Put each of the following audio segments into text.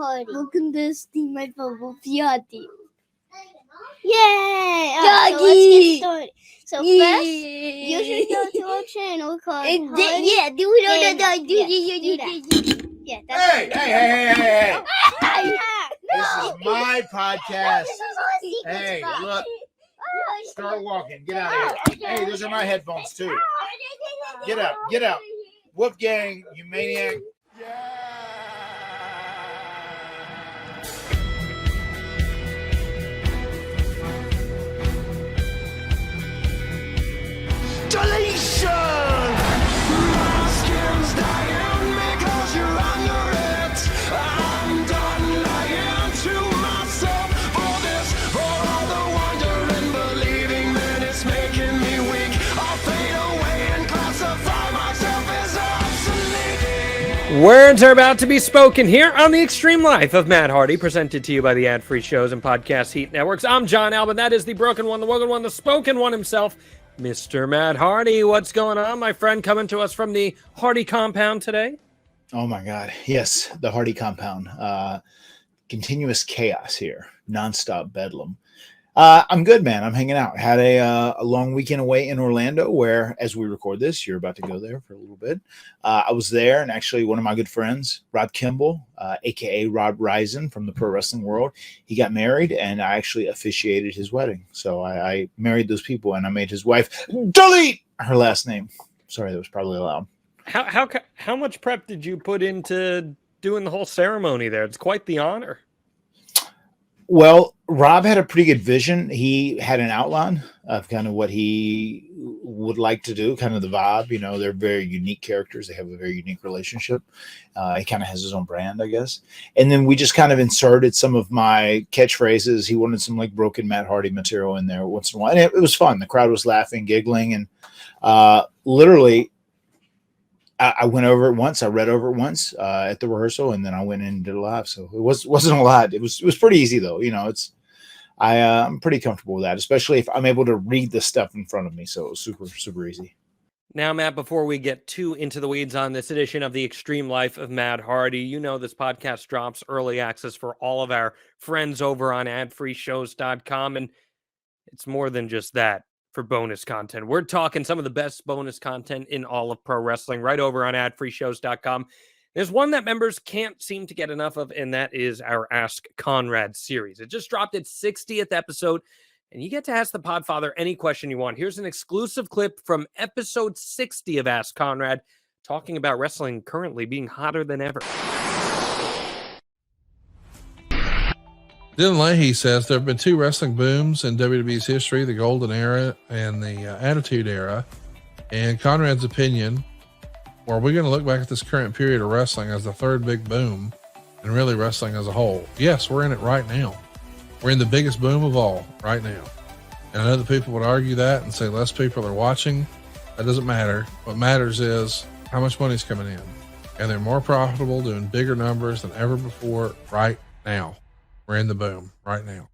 Welcome to Steam My Bubble Fiati. Yay! So let's get started. So first, you should go to our channel called Hey! This is my podcast. Hey, look. Start walking. Get out of here. Hey, those are my headphones too. Get out. Wolfgang, you maniac. Deletion! My skin's dying because you're under it. I'm done lying to myself for this. For all the wonder and believing that it's making me weak. I'll fade away and classify myself as obsolete. Words are about to be spoken here on The Extreme Life of Matt Hardy, presented to you by the AdFree shows and podcast Heat Networks. I'm John Albin. That is the broken one, the woken one, the spoken one himself, Mr. Matt Hardy. What's going on, my friend? Coming to us from the Hardy compound today. Oh my God. Yes, the Hardy compound. Continuous chaos here. Nonstop bedlam. I'm good, man. I'm hanging out. Had a long weekend away in Orlando where, as we record this, you're about to go there for a little bit. I was there, and actually one of my good friends, Rob Kimball, a.k.a. Rob Risen from the pro wrestling world, he got married, and I actually officiated his wedding. So I married those people, and I made his wife delete her last name. Sorry, that was probably loud. How much prep did you put into doing the whole ceremony there? It's quite the honor. Well, Rob had a pretty good vision. He had an outline of kind of what he would like to do, kind of the vibe. You know, they're very unique characters. They have a very unique relationship. He kind of has his own brand, I guess. And then we just kind of inserted some of my catchphrases. He wanted some like broken Matt Hardy material in there once in a while. And it was fun. The crowd was laughing, giggling. And literally, I went over it once. I read over it once at the rehearsal, and then I went in and did it live. So it wasn't a lot. It was pretty easy though. You know, I'm pretty comfortable with that, especially if I'm able to read the stuff in front of me. So it was super easy. Now, Matt, before we get too into the weeds on this edition of The Extreme Life of Matt Hardy, you know this podcast drops early access for all of our friends over on adfreeshows.com, and it's more than just that. For bonus content, we're talking some of the best bonus content in all of pro wrestling right over on adfreeshows.com. There's one that members can't seem to get enough of, and that is our Ask Conrad series. It just dropped its 60th episode, and you get to ask the Podfather any question you want. Here's an exclusive clip from episode 60 of Ask Conrad, talking about wrestling currently being hotter than ever. Dylan Leahy says there have been two wrestling booms in WWE's history, the Golden Era and the Attitude Era. And Conrad's opinion, or are we going to look back at this current period of wrestling as the third big boom and really wrestling as a whole? Yes, we're in it right now. We're in the biggest boom of all right now. And I know that people would argue that and say less people are watching. That doesn't matter. What matters is how much money's coming in. And they're more profitable, doing bigger numbers than ever before right now. We're in the boom right now.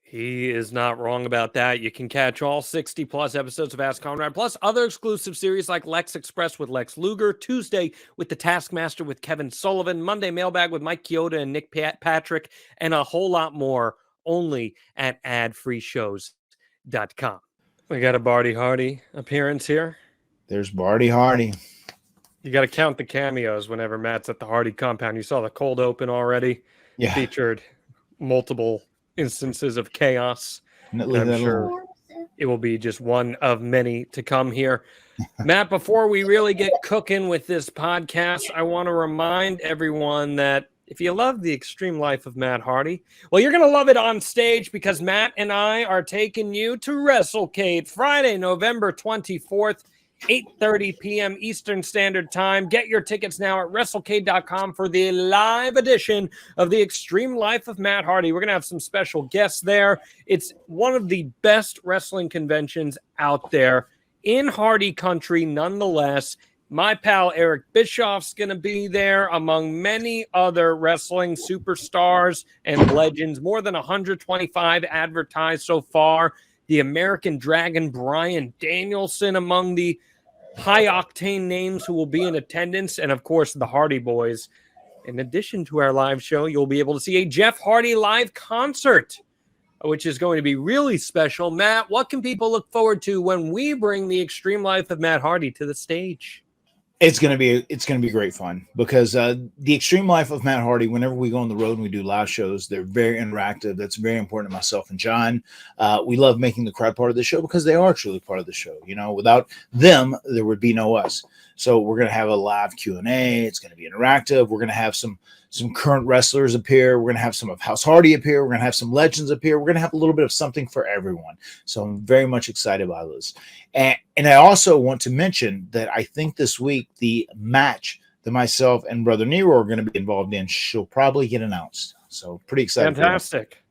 He is not wrong about that. You can catch all 60 plus episodes of Ask Conrad, plus other exclusive series like Lex Express with Lex Luger, Tuesday with the Taskmaster with Kevin Sullivan, Monday Mailbag with Mike Chioda and Nick Patrick, and a whole lot more only at adfreeshows.com. We got a Barty Hardy appearance here. There's Barty Hardy. You got to count the cameos whenever Matt's at the Hardy compound. You saw the cold open already. Yeah. Featured multiple instances of chaos. I'm sure it will be just one of many to come here. Matt, before we really get cooking with this podcast, I want to remind everyone that if you love the extreme life of Matt Hardy, well, you're going to love it on stage because Matt and I are taking you to WrestleCade Friday, November 24th. 8:30 p.m. Eastern Standard Time. Get your tickets now at WrestleCade.com for the live edition of The Extreme Life of Matt Hardy. We're going to have some special guests there. It's one of the best wrestling conventions out there in Hardy country, nonetheless. My pal Eric Bischoff's going to be there, among many other wrestling superstars and legends. More than 125 advertised so far. The American Dragon Bryan Danielson among the high-octane names who will be in attendance, and, of course, the Hardy Boys. In addition to our live show, you'll be able to see a Jeff Hardy live concert, which is going to be really special. Matt, what can people look forward to when we bring the extreme life of Matt Hardy to the stage? It's gonna be great fun because the extreme life of Matt Hardy. Whenever we go on the road and we do live shows, they're very interactive. That's very important to myself and John. We love making the crowd part of the show because they are truly part of the show. You know, without them, there would be no us. So we're gonna have a live Q&A. It's gonna be interactive. We're gonna have some current wrestlers appear. We're gonna have some of House Hardy appear. We're gonna have some legends appear. We're gonna have a little bit of something for everyone. So I'm very much excited about this. And I also want to mention that I think this week the match that myself and Brother Nero are going to be involved in she'll probably get announced. So pretty excited. Fantastic.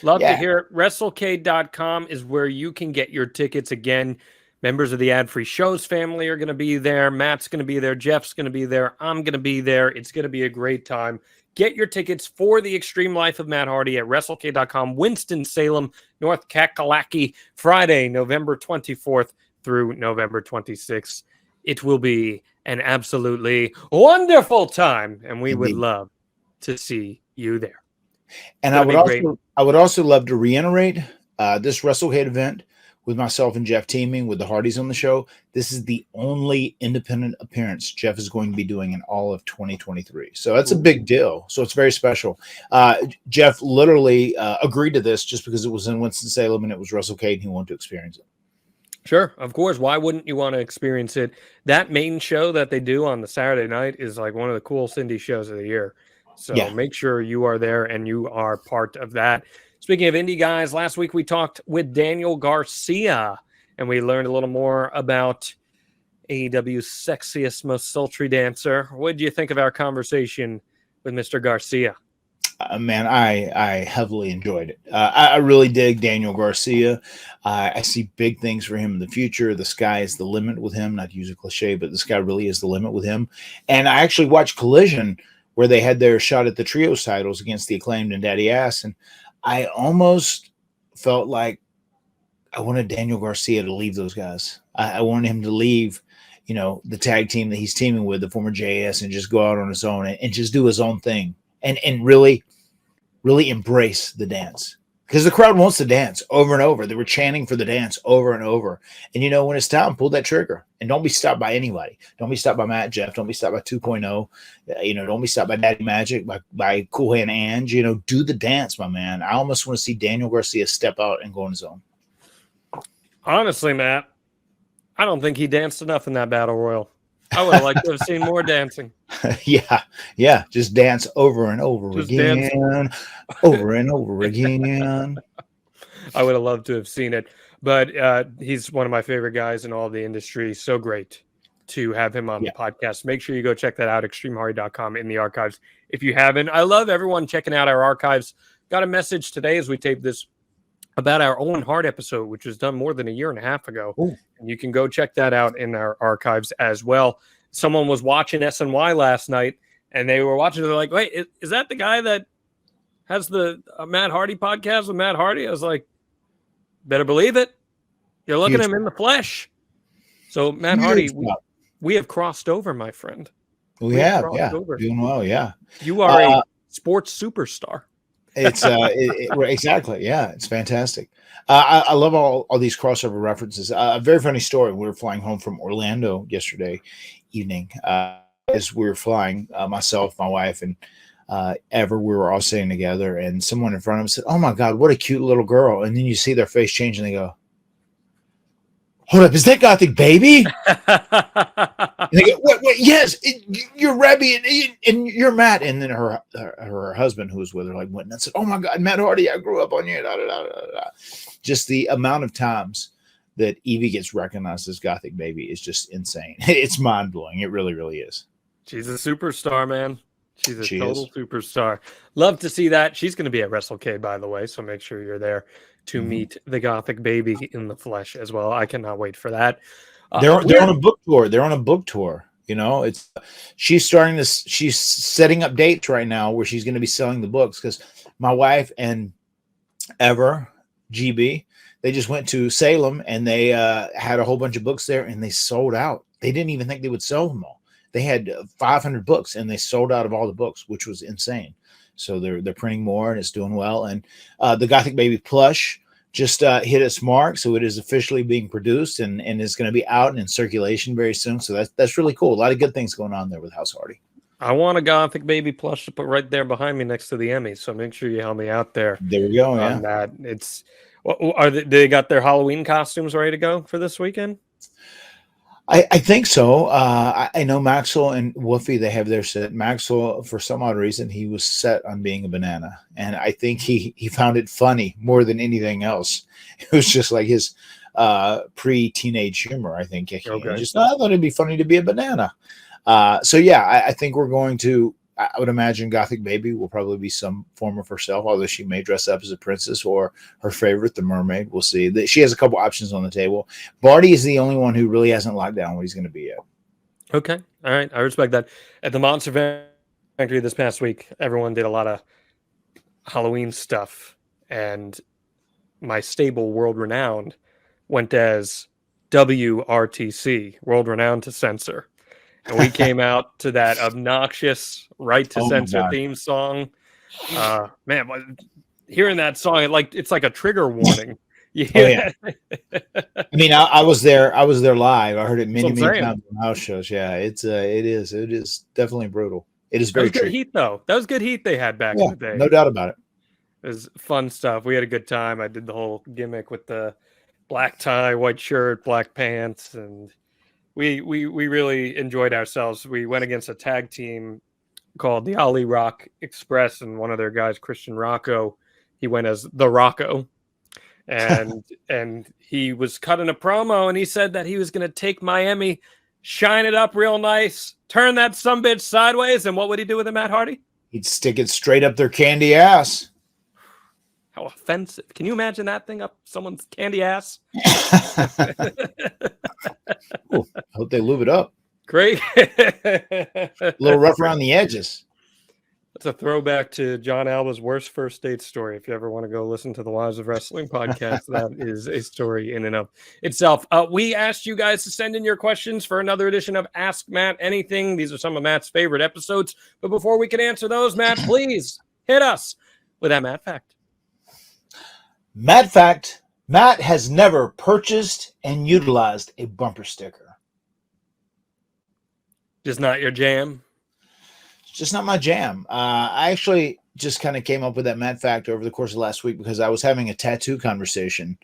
Love to hear it. WrestleCade.com is where you can get your tickets. Again, members of the AdFree Shows family are going to be there. Matt's going to be there. Jeff's going to be there. I'm going to be there. It's going to be a great time. Get your tickets for the Extreme Life of Matt Hardy at WrestleCade.com, Winston-Salem, North Kakalaki, Friday, November 24th. Through November 26th. It will be an absolutely wonderful time, and we would love to see you there. And I would also love to reiterate this WrestleCade event with myself and Jeff teaming with the Hardys on the show. This is the only independent appearance Jeff is going to be doing in all of 2023. So that's a big deal. So it's very special. Jeff literally agreed to this just because it was in Winston-Salem and it was WrestleCade and he wanted to experience it. Sure, of course. Why wouldn't you want to experience it? That main show that they do on the Saturday night is like one of the coolest indie shows of the year. So make sure you are there and you are part of that. Speaking of indie guys, last week we talked with Daniel Garcia and we learned a little more about AEW's sexiest, most sultry dancer. What did you think of our conversation with Mr. Garcia? Man, I heavily enjoyed it. I really dig Daniel Garcia. I see big things for him in the future. The sky is the limit with him. Not to use a cliche, but the sky really is the limit with him. And I actually watched Collision where they had their shot at the trios titles against the Acclaimed and Daddy Ass. And I almost felt like I wanted Daniel Garcia to leave those guys. I wanted him to leave, you know, the tag team that he's teaming with, the former JS, and just go out on his own and just do his own thing. And really embrace the dance because the crowd wants to dance over and over. They were chanting for the dance over and over. And, you know, when it's time, pull that trigger and don't be stopped by anybody. Don't be stopped by Matt, Jeff. Don't be stopped by 2.0. You know, don't be stopped by Daddy Magic, by Cool Hand Ange. You know, do the dance, my man. I almost want to see Daniel Garcia step out and go on his own. Honestly, Matt, I don't think he danced enough in that battle royal. I would have liked to have seen more dancing. Yeah. Just dance over and over again. Over and over again. I would have loved to have seen it. But he's one of my favorite guys in all the industry. So great to have him on the podcast. Make sure you go check that out, extremehardy.com in the archives. If you haven't, I love everyone checking out our archives. Got a message today as we tape this about our Owen Hart episode, which was done more than a year and a half ago. Ooh. And you can go check that out in our archives as well. Someone was watching SNY last night, and they were watching. They're like, wait, is that the guy that has the Matt Hardy podcast with Matt Hardy? I was like, better believe it. You're looking at him in the flesh. So, Matt Hardy, we have crossed over, my friend. We have over. Doing well, yeah. You are a sports superstar. It's exactly, yeah. It's fantastic. I love all these crossover references. A very funny story. We were flying home from Orlando yesterday evening. As we were flying, myself, my wife, and Ever, we were all sitting together, and someone in front of us said, "Oh my God, what a cute little girl!" And then you see their face change, and they go, "Hold up, is that Gothic Baby?" And they go, "What? Yes, you're Rebby, and you're Matt." And then her husband, who was with her, like went and said, "Oh my God, Matt Hardy, I grew up on you." Da, da, da, da, da. Just the amount of times that Evie gets recognized as Gothic Baby is just insane. It's mind blowing. It really, really is. She's a superstar, man. She's a total superstar. Love to see that. She's going to be at WrestleCade, by the way, so make sure you're there to meet the Gothic Baby in the flesh as well. I cannot wait for that. They're on a book tour. They're on a book tour. You know, she's starting this. She's setting up dates right now where she's going to be selling the books because my wife and Ever, GB, they just went to Salem and they had a whole bunch of books there and they sold out they didn't even think they would sell them all. They had 500 books and they sold out of all the books, which was insane. So they're printing more and it's doing well. And the Gothic Baby plush just hit its mark. So it is officially being produced and is going to be out and in circulation very soon. So that's really cool. A lot of good things going on there with House Hardy. I want a Gothic Baby plush to put right there behind me next to the Emmys. So make sure you help me out there. There we go. On that. It's they got their Halloween costumes ready to go for this weekend? I think so. I know Maxel and Woofy, they have their set. Maxel, for some odd reason, he was set on being a banana. And I think he found it funny more than anything else. It was just like his pre-teenage humor, I think. I thought it'd be funny to be a banana. So, yeah, I think we're going to, I would imagine Gothic Baby will probably be some form of herself, although she may dress up as a princess or her favorite, the mermaid. We'll see. She has a couple options on the table. Barty is the only one who really hasn't locked down what he's going to be yet. Okay. All right. I respect that. At the Monster Factory this past week, everyone did a lot of Halloween stuff, and my stable, World Renowned, went as WRTC, World Renowned to Censor. And we came out to that obnoxious Right to Censor theme song. Man, hearing that song, it's like a trigger warning. Yeah. I mean, I was there live. I heard it many times on house shows. Yeah, it is definitely brutal. It is very good heat, though. That was good heat they had back in the day. No doubt about it. It was fun stuff. We had a good time. I did the whole gimmick with the black tie, white shirt, black pants, and we really enjoyed ourselves. We went against a tag team called the Ali Rock Express, and one of their guys, Christian Rocco, he went as the Rocco, and he was cutting a promo, and he said that he was going to take Miami, shine it up real nice, turn that sumbitch sideways, and what would he do with it, Matt Hardy? He'd stick it straight up their candy ass. How offensive. Can you imagine that thing up someone's candy ass? Cool. Hope they lube it up. Great. A little rough around the edges. That's a throwback to John Alba's worst first date story. If you ever want to go listen to the Lives of Wrestling podcast, that is a story in and of itself. We asked you guys to send in your questions for another edition of Ask Matt Anything. These are some of Matt's favorite episodes. But before we can answer those, Matt, please hit us with that Matt fact. Matt fact: Matt has never purchased and utilized a bumper sticker. Just not your jam? It's just not my jam. I actually just kind of came up with that Matt fact over the course of last week because I was having a tattoo conversation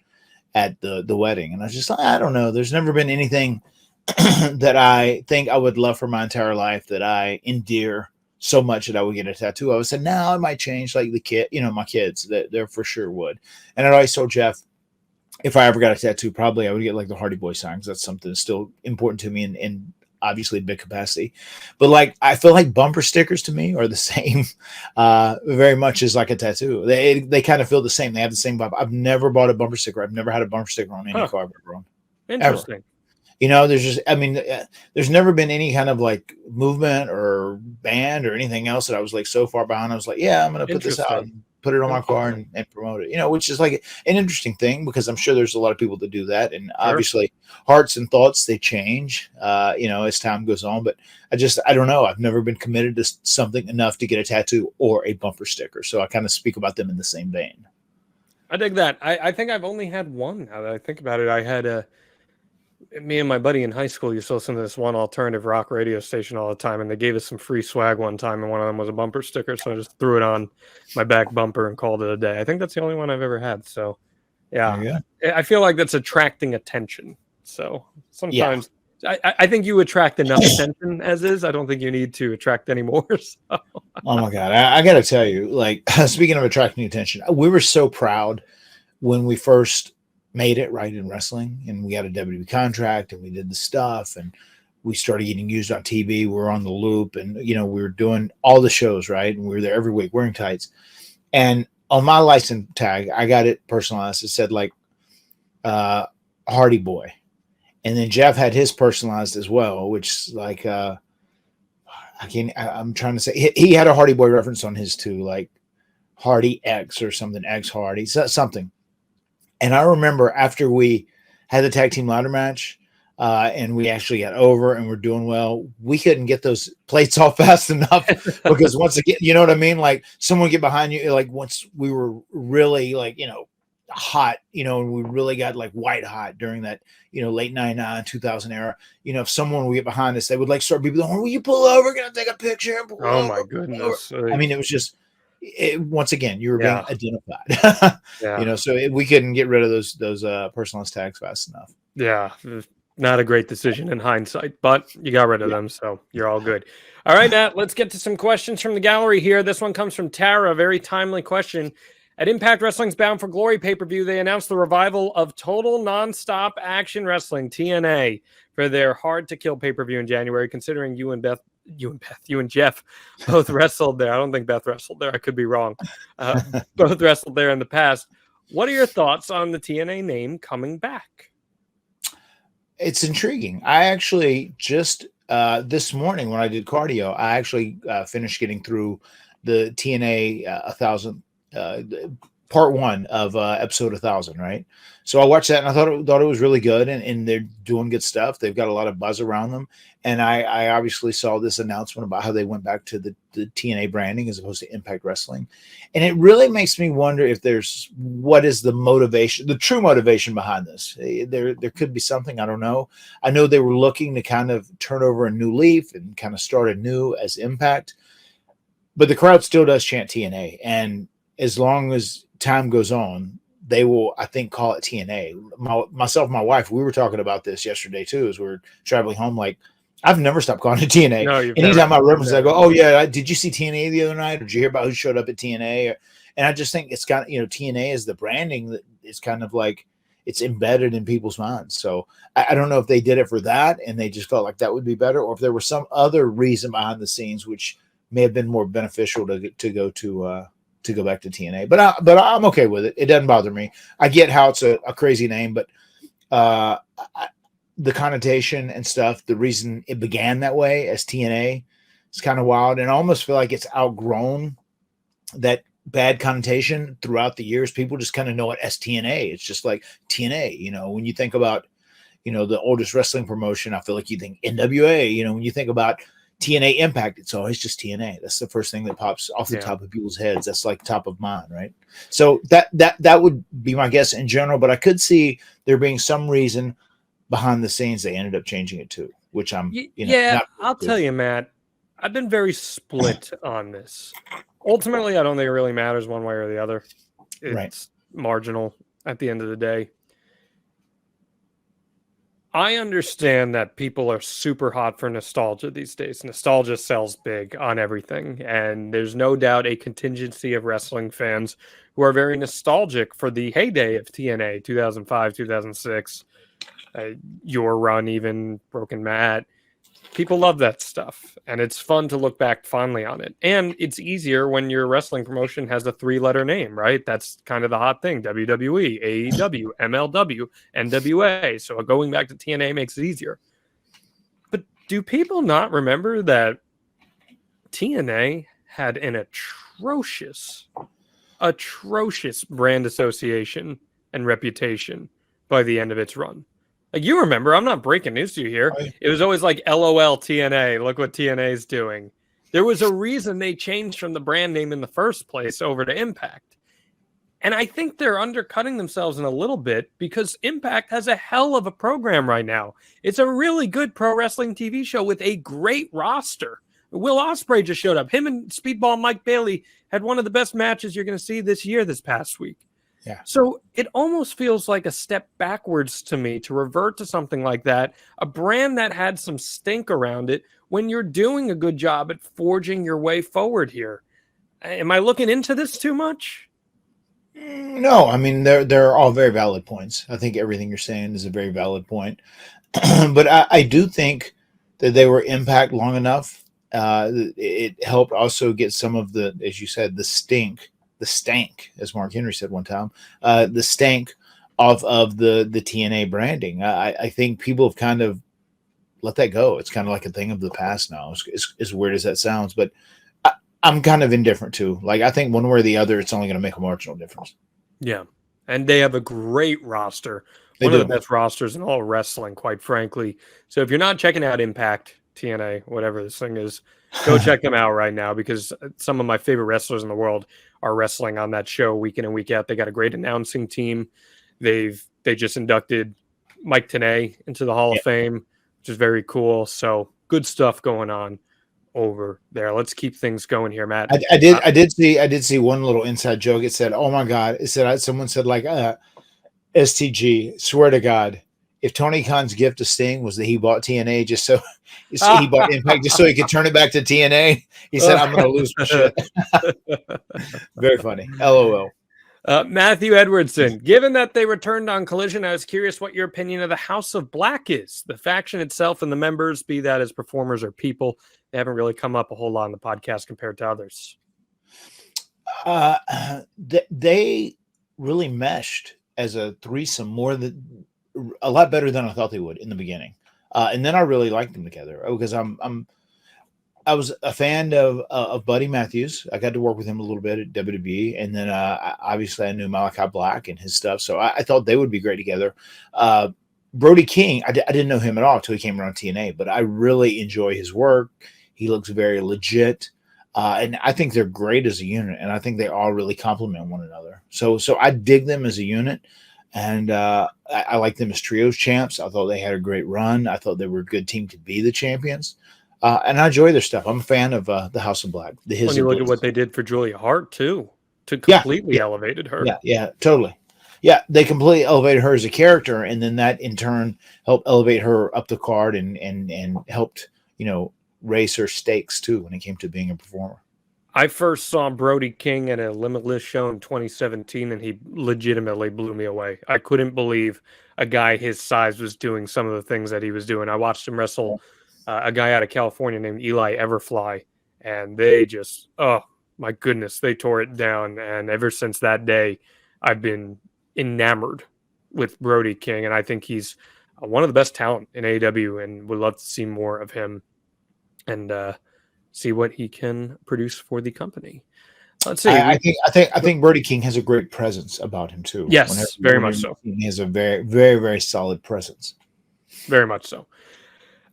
at the wedding. And I was just like, I don't know. There's never been anything that I think I would love for my entire life that I endear so much that I would get a tattoo. I would say, no, it might change, like the kid, my kids, that there for sure would. And I always told Jeff, if I ever got a tattoo, probably I would get like the Hardy Boy sign, because that's something that's still important to me in obviously big capacity. But like, I feel like bumper stickers to me are the same very much as like a tattoo. They kind of feel the same. They have the same vibe. I've never bought a bumper sticker. I've never had a bumper sticker on any car I've ever owned. Interesting. Ever. There's never been any kind of like movement or band or anything else that I was like so far behind. I was like, yeah, I'm going to put this out and put it on my car and promote it, which is like an interesting thing, because I'm sure there's a lot of people that do that. And obviously hearts and thoughts, they change, as time goes on. But I don't know. I've never been committed to something enough to get a tattoo or a bumper sticker. So I kind of speak about them in the same vein. I dig that. I think I've only had one. Now that I think about it, I had me and my buddy in high school used to listen to this one alternative rock radio station all the time, and they gave us some free swag one time, and one of them was a bumper sticker, so I just threw it on my back bumper and called it a day. I think that's the only one I've ever had. So, yeah. I feel like that's attracting attention. So sometimes I think you attract enough attention as is. I don't think you need to attract any more. So. Oh, my God. I got to tell you, like, speaking of attracting attention, we were so proud when we first made it right in wrestling, and we got a WWE contract, and we did the stuff, and we started getting used on TV. We were on the loop, and we were doing all the shows, right? And we were there every week wearing tights. And on my license tag, I got it personalized. It said like Hardy Boy, and then Jeff had his personalized as well, which like I'm trying to say he had a Hardy Boy reference on his too, like Hardy X or something, X Hardy, something. And I remember after we had the tag team ladder match, and we actually got over and we're doing well. We couldn't get those plates off fast enough because once again, you know what I mean? Like someone get behind you, like once we were really like, hot, and we really got like white hot during that, late 99, 2000 era. If someone would get behind us, they would like start beeping the horn, will you pull over? Gonna take a picture. Oh my goodness. I mean, it was just, once again, you were being identified, so we couldn't get rid of those personalized tags fast enough. Yeah. Not a great decision in hindsight, but you got rid of them, so you're all good. All right, Matt, let's get to some questions from the gallery here. This one comes from Tara, a very timely question. At Impact Wrestling's Bound for Glory pay-per-view, they announced the revival of Total Nonstop Action Wrestling, TNA, for their Hard to Kill pay-per-view in January, considering you and Jeff both wrestled there. I don't think Beth wrestled there. I could be wrong. Both wrestled there in the past. What are your thoughts on the TNA name coming back? It's intriguing. I actually just this morning when I did cardio, I actually finished getting through the TNA 1000 part 1 of episode 1000, right? So I watched that and I thought it was really good, and they're doing good stuff. They've got a lot of buzz around them, and I obviously saw this announcement about how they went back to the TNA branding as opposed to Impact Wrestling, and it really makes me wonder if what is the motivation, the true motivation behind this. There could be something, I don't know. I know they were looking to kind of turn over a new leaf and kind of start anew as Impact, but the crowd still does chant TNA, and as long as time goes on, they will, I think, call it TNA. Myself and my wife, we were talking about this yesterday too, as we were traveling home. Like, I've never stopped calling it TNA. No, anytime I reference it, I go, oh yeah, did you see TNA the other night? Or did you hear about who showed up at TNA? And I just think it's kind of, TNA is the branding that is kind of like, it's embedded in people's minds. So I don't know if they did it for that and they just felt like that would be better, or if there was some other reason behind the scenes which may have been more beneficial to go back to TNA, but I'm okay with it. It doesn't bother me. I get how it's a crazy name, but the connotation and stuff, the reason it began that way as TNA, is kind of wild, and I almost feel like it's outgrown that bad connotation throughout the years. People just kind of know it as TNA. It's just like TNA. When you think about the oldest wrestling promotion, I feel like you think NWA. When you think about TNA Impact, it's always just TNA. That's the first thing that pops off the top of people's heads. That's like top of mind, right? So that would be my guess in general, but I could see there being some reason behind the scenes they ended up changing it to, which I'm I'll tell you, Matt, I've been very split on this. Ultimately, I don't think it really matters one way or the other. It's marginal at the end of the day. I understand that people are super hot for nostalgia these days. Nostalgia sells big on everything. And there's no doubt a contingency of wrestling fans who are very nostalgic for the heyday of TNA, 2005, 2006, your run, even Broken Matt. People love that stuff. And it's fun to look back fondly on it. And it's easier when your wrestling promotion has a 3-letter name, right? That's kind of the hot thing. WWE, AEW, MLW, NWA. So going back to TNA makes it easier. But do people not remember that TNA had an atrocious brand association and reputation by the end of its run? Like, you remember, I'm not breaking news to you here. It was always like, LOL TNA, look what TNA is doing. There was a reason they changed from the brand name in the first place over to Impact. And I think they're undercutting themselves in a little bit because Impact has a hell of a program right now. It's a really good pro wrestling TV show with a great roster. Will Ospreay just showed up. Him and Speedball Mike Bailey had one of the best matches you're going to see this past week. Yeah. So it almost feels like a step backwards to me to revert to something like that, a brand that had some stink around it when you're doing a good job at forging your way forward here. Am I looking into this too much? No, I mean, they're all very valid points. I think everything you're saying is a very valid point. But I do think that they were Impact long enough. It helped also get some of the, as you said, the stank, as Mark Henry said one time, the stank of the TNA branding. I think people have kind of let that go. It's kind of like a thing of the past now, as weird as that sounds, but I'm kind of indifferent too. Like, I think one way or the other, it's only going to make a marginal difference. Yeah. And they have a great roster One of the best rosters in all wrestling, quite frankly. So if you're not checking out Impact, TNA, whatever this thing is, go check them out right now, because some of my favorite wrestlers in the world are wrestling on that show week in and week out. They got a great announcing team. They just inducted Mike Tenay into the Hall of Fame, which is very cool. So good stuff going on over there. Let's keep things going here, Matt. I did see one little inside joke. It said, "Oh my God!" It said someone said like, "STG, swear to God, if Tony Khan's gift to Sting was that he bought TNA just so he bought Impact just so he could turn it back to TNA, he said, I'm going to lose my shit." Very funny. LOL. Matthew Edwardson, given that they returned on Collision, I was curious what your opinion of the House of Black is. The faction itself and the members, be that as performers or people, they haven't really come up a whole lot on the podcast compared to others. They really meshed as a threesome a lot better than I thought they would in the beginning. And then I really liked them together because I was a fan of Buddy Matthews. I got to work with him a little bit at WWE, and then obviously I knew Malachi Black and his stuff, so I thought they would be great together. Brody King, I didn't know him at all until he came around TNA, but I really enjoy his work. He looks very legit, and I think they're great as a unit, and I think they all really complement one another. So I dig them as a unit, and I like them as trios champs. I thought they had a great run. I thought they were a good team to be the champions. And I enjoy their stuff. I'm a fan of the House of Black. When you look at what they did for Julia Hart, too, to completely elevated her. Yeah, totally. Yeah, they completely elevated her as a character, and then that in turn helped elevate her up the card and helped, raise her stakes, too, when it came to being a performer. I first saw Brody King at a Limitless show in 2017, and he legitimately blew me away. I couldn't believe a guy his size was doing some of the things that he was doing. I watched him wrestle a guy out of California named Eli Everfly, and they just, oh my goodness, they tore it down. And ever since that day, I've been enamored with Brody King, and I think he's one of the best talent in AEW, and would love to see more of him and see what he can produce for the company. Let's see. I think Brody King has a great presence about him too. Yes, very much so. He has a very, very, very solid presence. Very much so.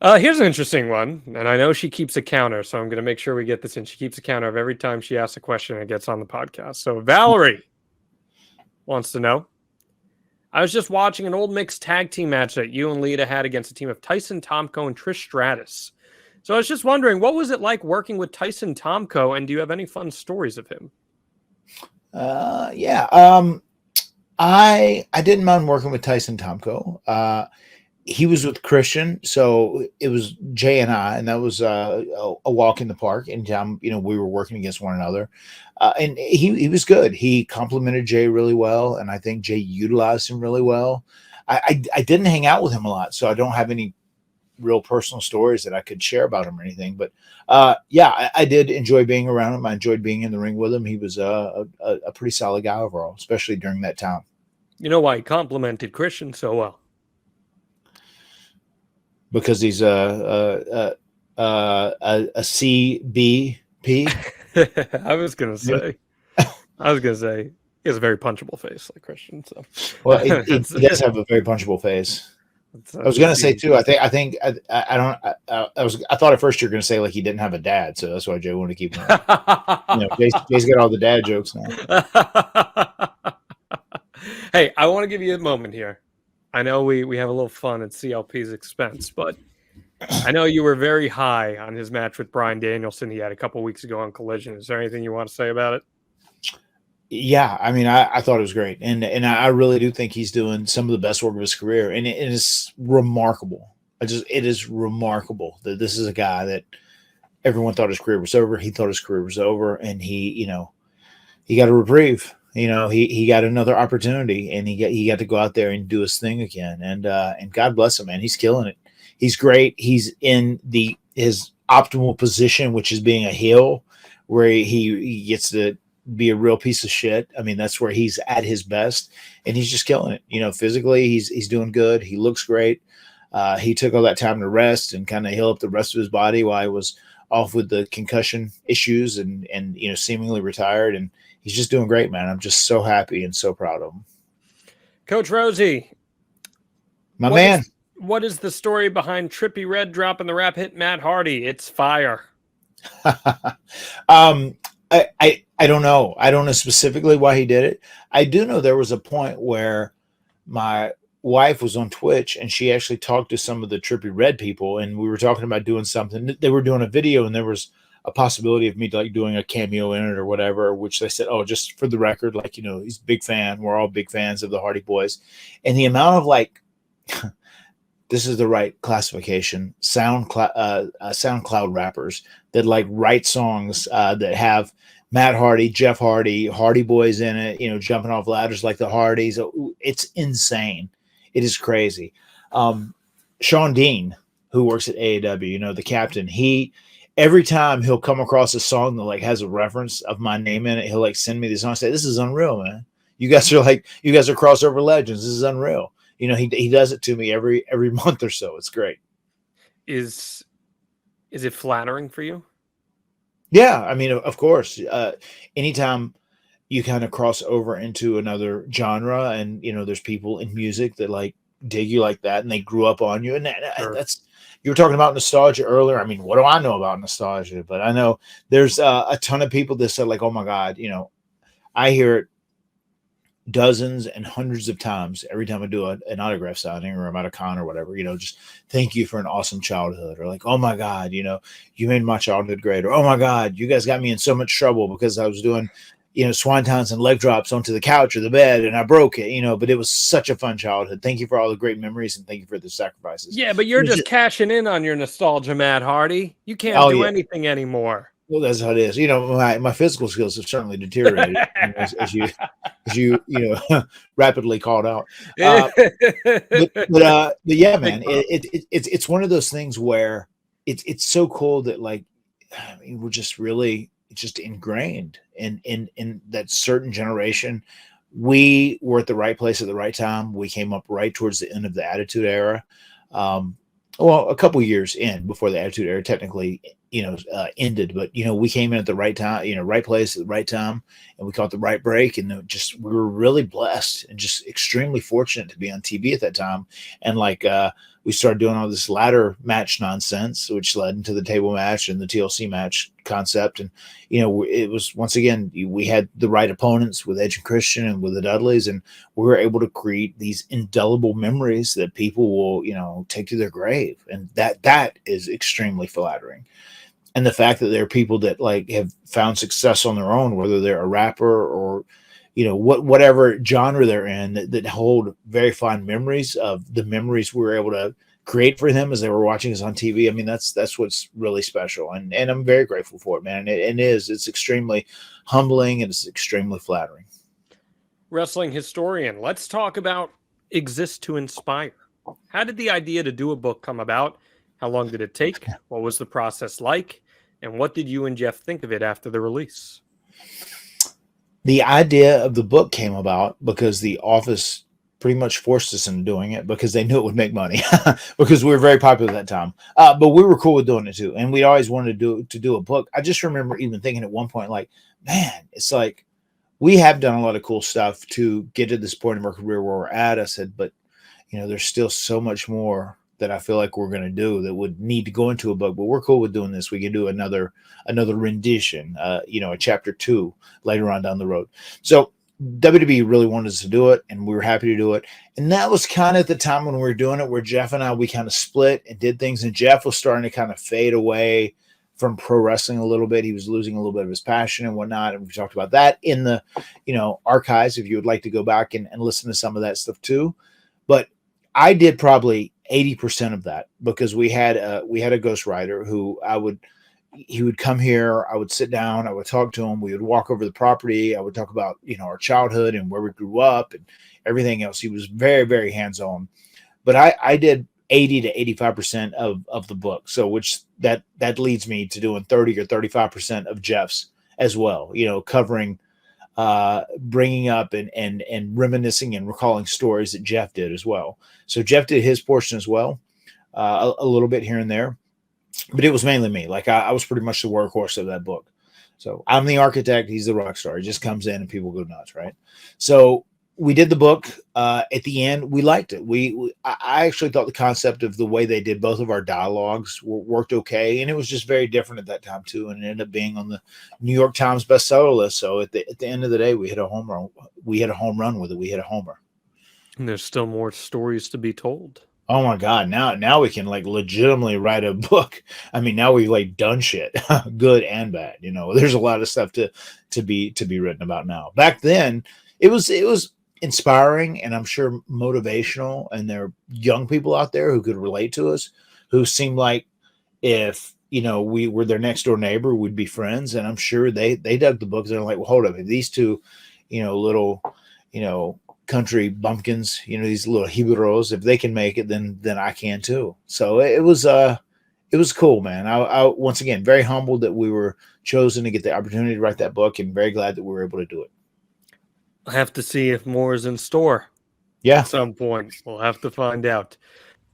Here's an interesting one, and I know she keeps a counter, so I'm going to make sure we get this in. She keeps a counter of every time she asks a question and gets on the podcast. So Valerie wants to know, I was just watching an old mixed tag team match that you and Lita had against a team of Tyson Tomko and Trish Stratus. So I was just wondering, what was it like working with Tyson Tomko, and do you have any fun stories of him? I didn't mind working with Tyson Tomko. He was with Christian, so it was Jay and I, and that was a walk in the park. And we were working against one another, and he was good. He complimented Jay really well, and I think Jay utilized him really well. I didn't hang out with him a lot, so I don't have any real personal stories that I could share about him or anything. But I did enjoy being around him. I enjoyed being in the ring with him. He was a pretty solid guy overall, especially during that time. You know why he complimented Christian so well? Because he's a CBP. I was gonna say he has a very punchable face like Christian. So he does have a very punchable face. I was gonna say too. I thought at first you were gonna say like he didn't have a dad, so that's why Jay wanted to keep him. Jay's got all the dad jokes now. Hey, I want to give you a moment here. I know we have a little fun at CLP's expense, but I know you were very high on his match with Bryan Danielson he had a couple weeks ago on Collision. Is there anything you want to say about it? Yeah, I mean, I thought it was great, and I really do think he's doing some of the best work of his career, and it is remarkable. It is remarkable that this is a guy that everyone thought his career was over. He thought his career was over, and he got a reprieve. He got another opportunity, and he got to go out there and do his thing again. And God bless him, man. He's killing it. He's great. He's in his optimal position, which is being a heel, where he gets to be a real piece of shit. I mean, that's where he's at his best, and he's just killing it. Physically, he's doing good. He looks great. He took all that time to rest and kind of heal up the rest of his body while he was off with the concussion issues and seemingly retired. And he's just doing great, man. I'm just so happy and so proud of him. Coach Rosie, My man. What is the story behind Trippie Redd dropping the rap hit Matt Hardy? It's fire. I don't know. I don't know specifically why he did it. I do know there was a point where my wife was on Twitch and she actually talked to some of the Trippie Redd people, and we were talking about doing something. They were doing a video, and there was a possibility of me like doing a cameo in it or whatever, which they said, oh, just for the record, like, you know, he's a big fan. We're all big fans of the Hardy Boys. And the amount of like, this is the right classification, SoundCloud rappers that like write songs that have Matt Hardy, Jeff Hardy, Hardy Boys in it, you know, jumping off ladders like the Hardys. It's insane. It is crazy. Sean Dean, who works at AEW, you know, the captain, every time he'll come across a song that like has a reference of my name in it, he'll like send me the song and say, this is unreal, man. You guys are crossover legends. This is unreal. You know, he does it to me every month or so. It's great. Is it flattering for you? Yeah, I mean, of course. Anytime you kind of cross over into another genre, and you know, there's people in music that like dig you like that, and they grew up on you, and that's. You were talking about nostalgia earlier. I mean, what do I know about nostalgia? But I know there's a ton of people that said like, oh my God, you know, I hear it dozens and hundreds of times every time I do an autograph signing or I'm at a con or whatever, you know, just thank you for an awesome childhood, or like, oh my God, you know, you made my childhood great, or oh my God, you guys got me in so much trouble because I was doing, you know, swantons and leg drops onto the couch or the bed and I broke it, you know, but it was such a fun childhood. Thank you for all the great memories and thank you for the sacrifices. Yeah, but you're just cashing in on your nostalgia, Matt Hardy. You can't do anything anymore. Well, that's how it is. You know, my physical skills have certainly deteriorated as you know rapidly called out. But yeah, man, it's one of those things where it's so cool that like, I mean, we're just really just ingrained in that certain generation. We were at the right place at the right time. We came up right towards the end of the Attitude Era. Well, a couple years in before the Attitude Era technically, you know, ended, but you know, we came in at the right time, you know, right place at the right time, and we caught the right break, and we were really blessed and just extremely fortunate to be on TV at that time. And like, we started doing all this ladder match nonsense, which led into the table match and the TLC match concept. And, you know, it was, once again, we had the right opponents with Edge and Christian and with the Dudleys, and we were able to create these indelible memories that people will, you know, take to their grave. And that is extremely flattering. And the fact that there are people that like have found success on their own, whether they're a rapper or, you know, whatever genre they're in, that hold very fond memories of the memories we were able to create for them as they were watching us on TV. I mean, that's what's really special. And I'm very grateful for it, man. It's extremely humbling and it's extremely flattering. Wrestling historian, let's talk about Exist to Inspire. How did the idea to do a book come about? How long did it take? What was the process like? And what did you and Jeff think of it after the release? The idea of the book came about because the office pretty much forced us into doing it because they knew it would make money because we were very popular at that time. But we were cool with doing it too. And we always wanted to do a book. I just remember even thinking at one point, like, man, it's like we have done a lot of cool stuff to get to this point in our career where we're at. I said, but you know, there's still so much more that I feel like we're going to do that would need to go into a book, but we're cool with doing this. We can do another rendition, you know, a chapter 2 later on down the road. So WWE really wanted us to do it, and we were happy to do it. And that was kind of the time when we were doing it, where Jeff and I, we kind of split and did things, and Jeff was starting to kind of fade away from pro wrestling a little bit. He was losing a little bit of his passion and whatnot. And we talked about that in the, you know, archives, if you would like to go back and listen to some of that stuff too. But I did probably 80% of that because we had a ghostwriter who he would come here. I would sit down. I would talk to him. We would walk over the property. I would talk about, you know, our childhood and where we grew up and everything else. He was very, very hands-on, but I did 80 to 85% of the book. So which that leads me to doing 30 or 35% of Jeff's as well, you know, covering, bringing up and reminiscing and recalling stories that Jeff did as well. So Jeff did his portion as well, a little bit here and there, but it was mainly me. Like I was pretty much the workhorse of that book. So I'm the architect. He's the rock star. He just comes in and people go nuts. Right. So we did the book. At the end, we liked it. I actually thought the concept of the way they did both of our dialogues worked okay, and it was just very different at that time too. And it ended up being on the New York Times bestseller list. So at the end of the day, we hit a home run. We hit a home run with it. We hit a homer. And there's still more stories to be told. Oh my God. Now we can like legitimately write a book. I mean, now we've like done shit, good and bad. You know, there's a lot of stuff to be written about now. Back then it was inspiring and I'm sure motivational. And there are young people out there who could relate to us, who seemed like if, you know, we were their next door neighbor, we'd be friends. And I'm sure they dug the books. They're like, well, hold up. If these two, you know, little, you know, country bumpkins, you know, these little jibaros, if they can make it, then I can too. So it was cool, man. I once again very humbled that we were chosen to get the opportunity to write that book, and very glad that we were able to do it. I'll have to see if more is in store. Yeah, At some point, we'll have to find out.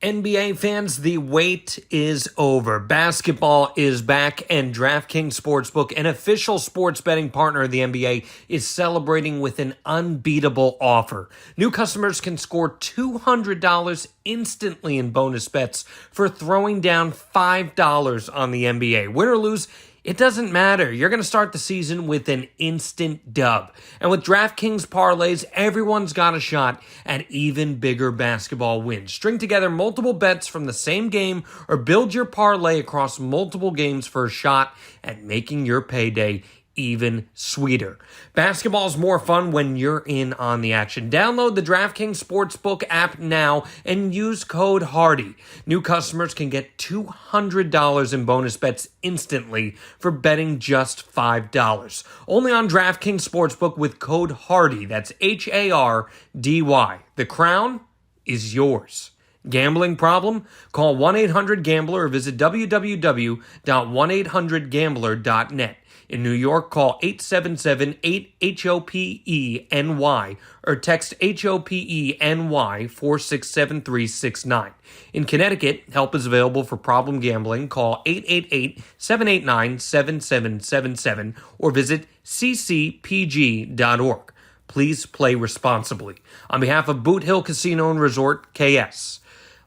NBA fans, the wait is over. Basketball is back, and DraftKings Sportsbook, an official sports betting partner of the NBA, is celebrating with an unbeatable offer. New customers can score $200 instantly in bonus bets for throwing down $5 on the NBA. Win or lose, it doesn't matter. You're going to start the season with an instant dub. And with DraftKings parlays, everyone's got a shot at even bigger basketball wins. String together multiple bets from the same game or build your parlay across multiple games for a shot at making your payday even sweeter. Basketball's more fun when you're in on the action. Download the DraftKings Sportsbook app now and use code HARDY. New customers can get $200 in bonus bets instantly for betting just $5. Only on DraftKings Sportsbook with code HARDY. That's HARDY. The crown is yours. Gambling problem? Call 1-800-GAMBLER or visit www.1800gambler.net. In New York, call 877-8-HOPE-NY or text HOPE-NY 467369. In Connecticut, help is available for problem gambling. Call 888-789-7777 or visit ccpg.org. Please play responsibly. On behalf of Boot Hill Casino and Resort, KS.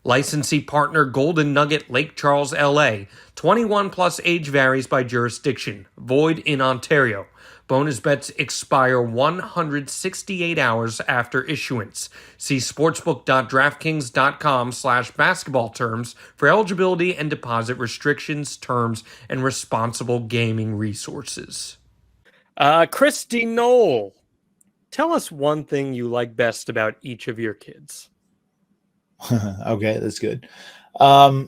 Licensee partner Golden Nugget Lake Charles, LA. 21 plus, age varies by jurisdiction. Void in Ontario. Bonus bets expire 168 hours after issuance. See sportsbook.draftkings.com/basketball terms for eligibility and deposit restrictions, terms, and responsible gaming resources. Christy Knoll, tell us one thing you like best about each of your kids. Okay, that's good. I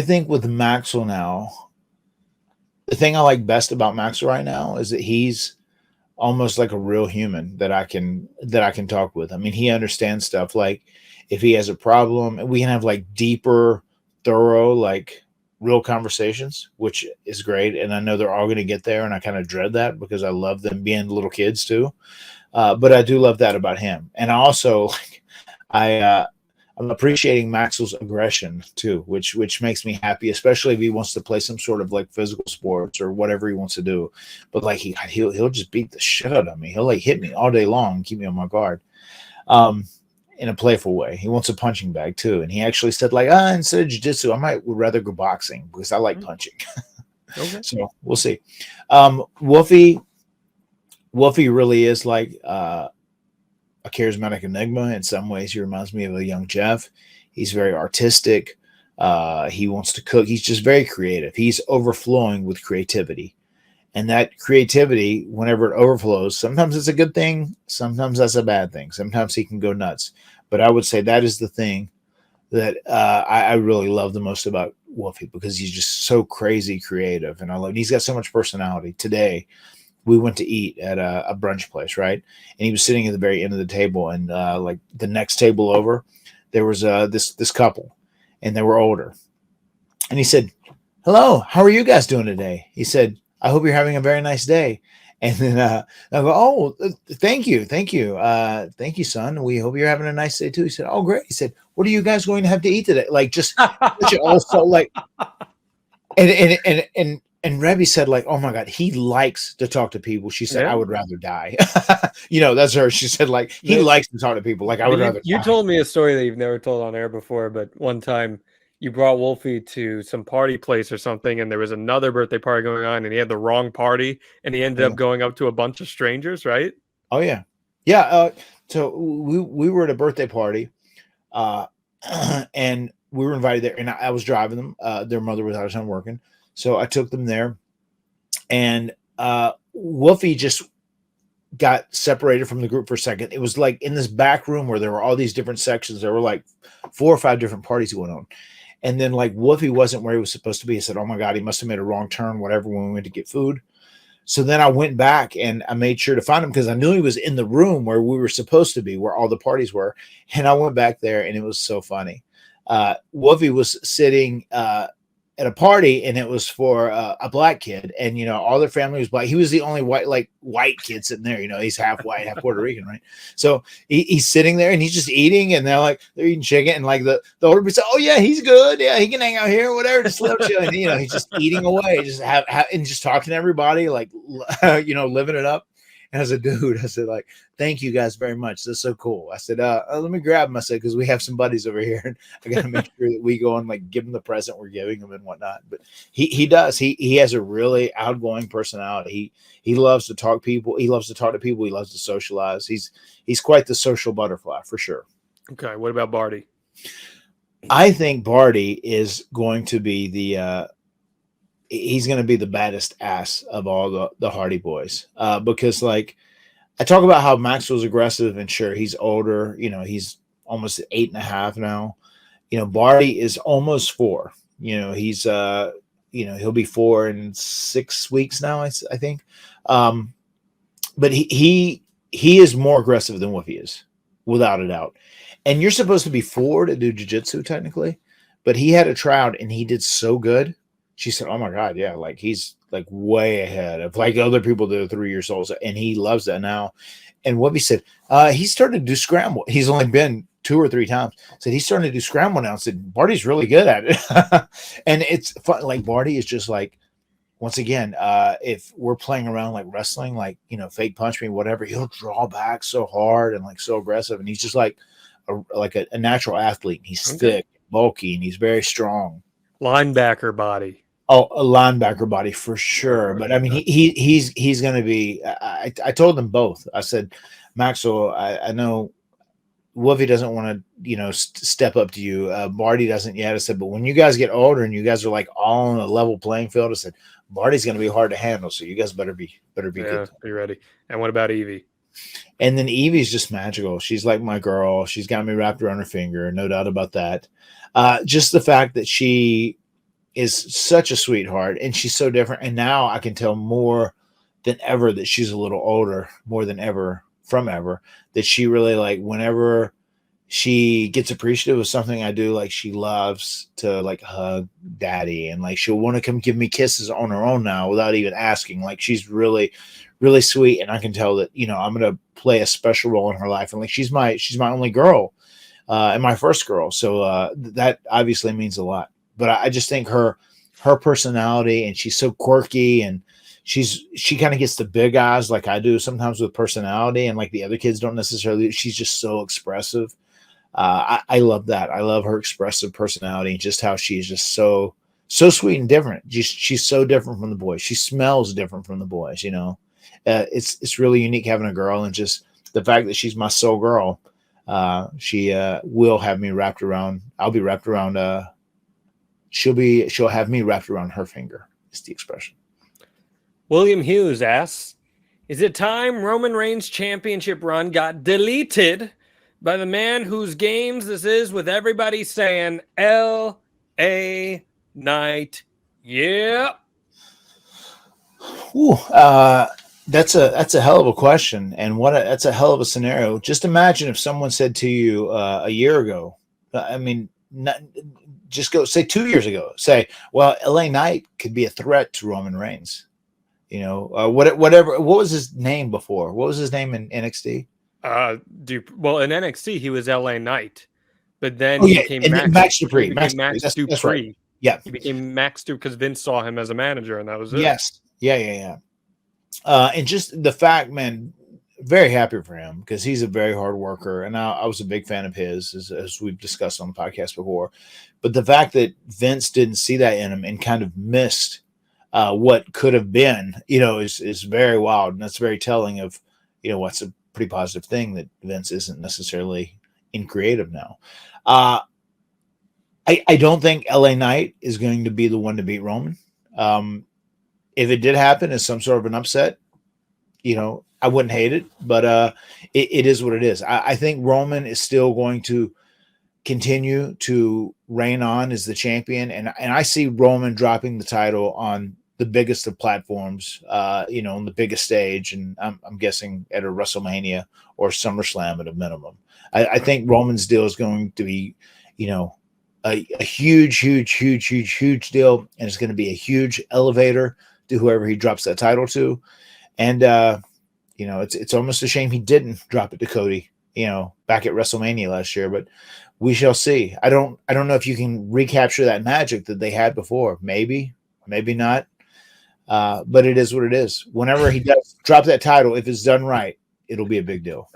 think with Maxel now, the thing I like best about Maxel right now is that he's almost like a real human that I can talk with. I mean, he understands stuff. Like if he has a problem, we can have like deeper, thorough, like real conversations, which is great. And I know they're all going to get there, and I kind of dread that because I love them being little kids too. But I do love that about him. And I also I'm appreciating Maxwell's aggression too, which makes me happy, especially if he wants to play some sort of like physical sports or whatever he wants to do. But like he'll just beat the shit out of me. He'll like hit me all day long and keep me on my guard. In a playful way. He wants a punching bag too. And he actually said like, instead of jiu-jitsu, I would rather go boxing because I like punching. Okay. So we'll see. Wolfie really is like a charismatic enigma. In some ways, he reminds me of a young Jeff. He's very artistic. He wants to cook. He's just very creative. He's overflowing with creativity. And that creativity, whenever it overflows, sometimes it's a good thing. Sometimes that's a bad thing. Sometimes he can go nuts. But I would say that is the thing that I really love the most about Wolfie, because he's just so crazy creative. And he's got so much personality. Today, we went to eat at a brunch place, right? And he was sitting at the very end of the table, and like the next table over, there was this couple, and they were older. And he said, "Hello, how are you guys doing today?" He said, "I hope you're having a very nice day." And then I go, "Oh, thank you, son. We hope you're having a nice day too." He said, "Oh, great." He said, "What are you guys going to have to eat today?" Like just also like, and and Rebby said, like, oh my God, he likes to talk to people. She said, I would rather die. That's her. She said, like, he likes to talk to people. Like, I would rather You die. told me a story that you've never told on air before, but one time you brought Wolfie to some party place or something, and there was another birthday party going on, and he had the wrong party, and he ended up going up to a bunch of strangers, right? Oh, yeah. Yeah. So we were at a birthday party, and we were invited there, and I was driving them. Their mother was out of town working. So I took them there, and Wolfie just got separated from the group for a second. It was like in this back room where there were all these different sections. There were like 4 or 5 different parties going on. And then like Wolfie wasn't where he was supposed to be. I said, oh my God, he must have made a wrong turn, whatever, when we went to get food. So then I went back and I made sure to find him because I knew he was in the room where we were supposed to be, where all the parties were. And I went back there and it was so funny. Wolfie was sitting at a party, and it was for a black kid, and all their family was black. He was the only white kid sitting there. He's half white, half Puerto Rican, right? So he's sitting there and he's just eating, and they're eating chicken, and like the older people say, oh yeah, he's good, yeah, he can hang out here, whatever, just let him chill. And he's just eating away, just and just talking to everybody, like living it up. And I said, dude, I said, like, thank you guys very much. That's so cool. I said, let me grab him. I said, because we have some buddies over here, and I got to make sure that we go and like give him the present we're giving him and whatnot. But he does. He has a really outgoing personality. He loves to talk people. He loves to talk to people. He loves to socialize. He's quite the social butterfly for sure. Okay. What about Barty? I think Barty is going to be he's going to be the baddest ass of all the Hardy Boys, because like I talk about how Maxwell's aggressive, and sure, he's older, he's almost 8.5 now. Barty is almost 4. He's he'll be 4 in 6 weeks now, I think. But he is more aggressive than Wolfie is, without a doubt. And you're supposed to be 4 to do jiu-jitsu technically, but he had a tryout and he did so good. She said, oh my God, yeah, like he's like way ahead of like other people that are 3 years old, and he loves that now. And Wolfie said, he's starting to do scramble. He's only been 2 or 3 times. Said he's starting to do scramble now. Said Barty's really good at it. And it's fun. Like Barty is just like, once again, if we're playing around like wrestling, like, fake punch me, whatever, he'll draw back so hard and like so aggressive. And he's just like a natural athlete. He's thick, bulky, and he's very strong. Linebacker body. Oh, a linebacker body for sure. But I mean, he's going to be. I told them both. I said, Maxel, I know Wolfie doesn't want to, step up to you. Barty doesn't yet. I said, but when you guys get older and you guys are like all on a level playing field, I said, Barty's going to be hard to handle. So you guys better be good. Be ready. And what about Evie? And then Evie's just magical. She's like my girl. She's got me wrapped around her finger. No doubt about that. Just the fact that she is such a sweetheart, and she's so different. And now I can tell more than ever that she's a little older, more than ever from ever, that she really like whenever she gets appreciative of something I do, like she loves to like hug daddy, and like she'll want to come give me kisses on her own now without even asking. Like she's really, really sweet. And I can tell that, I'm going to play a special role in her life. And like, she's my only girl, and my first girl. So that obviously means a lot. But I just think her personality, and she's so quirky, and she kind of gets the big eyes like I do sometimes with personality, and like the other kids don't necessarily. She's just so expressive. I love that. I love her expressive personality, and just how she is just so sweet and different. She's so different from the boys. She smells different from the boys. It's really unique having a girl, and just the fact that she's my soul girl. She will have me wrapped around. I'll be wrapped around. She'll have me wrapped around her finger, is the expression. William Hughes asks, is it time Roman Reigns' championship run got deleted by the man whose games this is, with everybody saying L.A. Knight? Yeah. Ooh, that's a hell of a question, and that's a hell of a scenario. Just imagine if someone said to you a year ago, just go say 2 years ago, say, well, LA Knight could be a threat to Roman Reigns. Whatever. What was his name before? What was his name in NXT? Well, in NXT he was LA Knight, but then he became Max Dupree. Max Dupree. Yeah. He became Max too because Vince saw him as a manager, and that was it. Yes. Yeah. And just the fact, man, very happy for him because he's a very hard worker. And I was a big fan of his, as we've discussed on the podcast before. But the fact that Vince didn't see that in him and kind of missed what could have been, is very wild. And that's very telling of, what's a pretty positive thing that Vince isn't necessarily in creative now. I don't think LA Knight is going to be the one to beat Roman. If it did happen as some sort of an upset, I wouldn't hate it, but it is what it is. I think Roman is still going to continue to reign on as the champion, and I see Roman dropping the title on the biggest of platforms, on the biggest stage, and I'm guessing at a WrestleMania or SummerSlam at a minimum. I think Roman's deal is going to be, a huge deal, and it's going to be a huge elevator to whoever he drops that title to. And it's almost a shame he didn't drop it to Cody, back at WrestleMania last year, but we shall see. I don't know if you can recapture that magic that they had before. Maybe not. But it is what it is. Whenever he does drop that title, if it's done right, it'll be a big deal.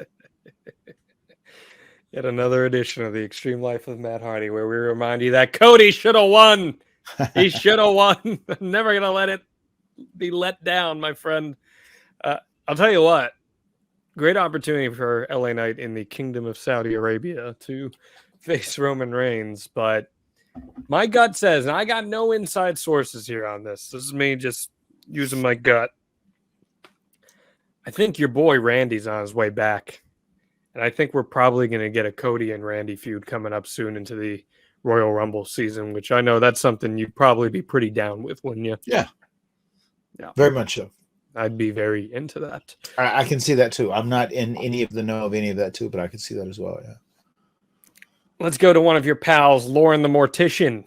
Yet another edition of the Extreme Life of Matt Hardy, where we remind you that Cody should have won. He should have won. I'm never going to let it be let down, my friend. I'll tell you what, great opportunity for LA Knight in the Kingdom of Saudi Arabia to face Roman Reigns. But my gut says, and I got no inside sources here on this. This is me just using my gut. I think your boy Randy's on his way back. And I think we're probably going to get a Cody and Randy feud coming up soon into the Royal Rumble season, which I know that's something you'd probably be pretty down with, wouldn't you? Yeah. Very much so. I'd be very into that. I can see that too. I'm not in any of the know of any of that too, but I can see that as well. Yeah. Let's go to one of your pals, Lauren the Mortician.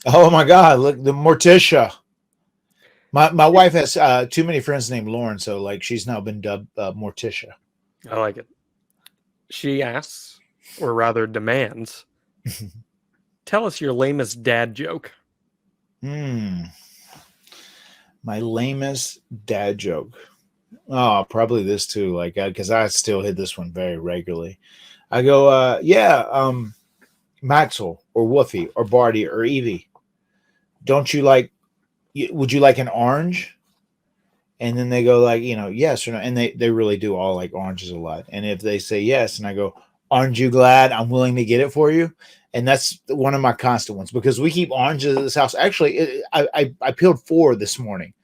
Oh my God! Look, the Morticia. My wife has too many friends named Lauren, so like she's now been dubbed Morticia. I like it. She asks, or rather demands, tell us your lamest dad joke. My lamest dad joke. Oh, probably this too. Like, because I still hit this one very regularly. I go, Maxel or Woofy or Barty or Evie. Would you like an orange? And then they go like, yes or no. And they really do all like oranges a lot. And if they say yes, and I go, aren't you glad I'm willing to get it for you? And that's one of my constant ones because we keep oranges at this house. Actually, I peeled 4 this morning,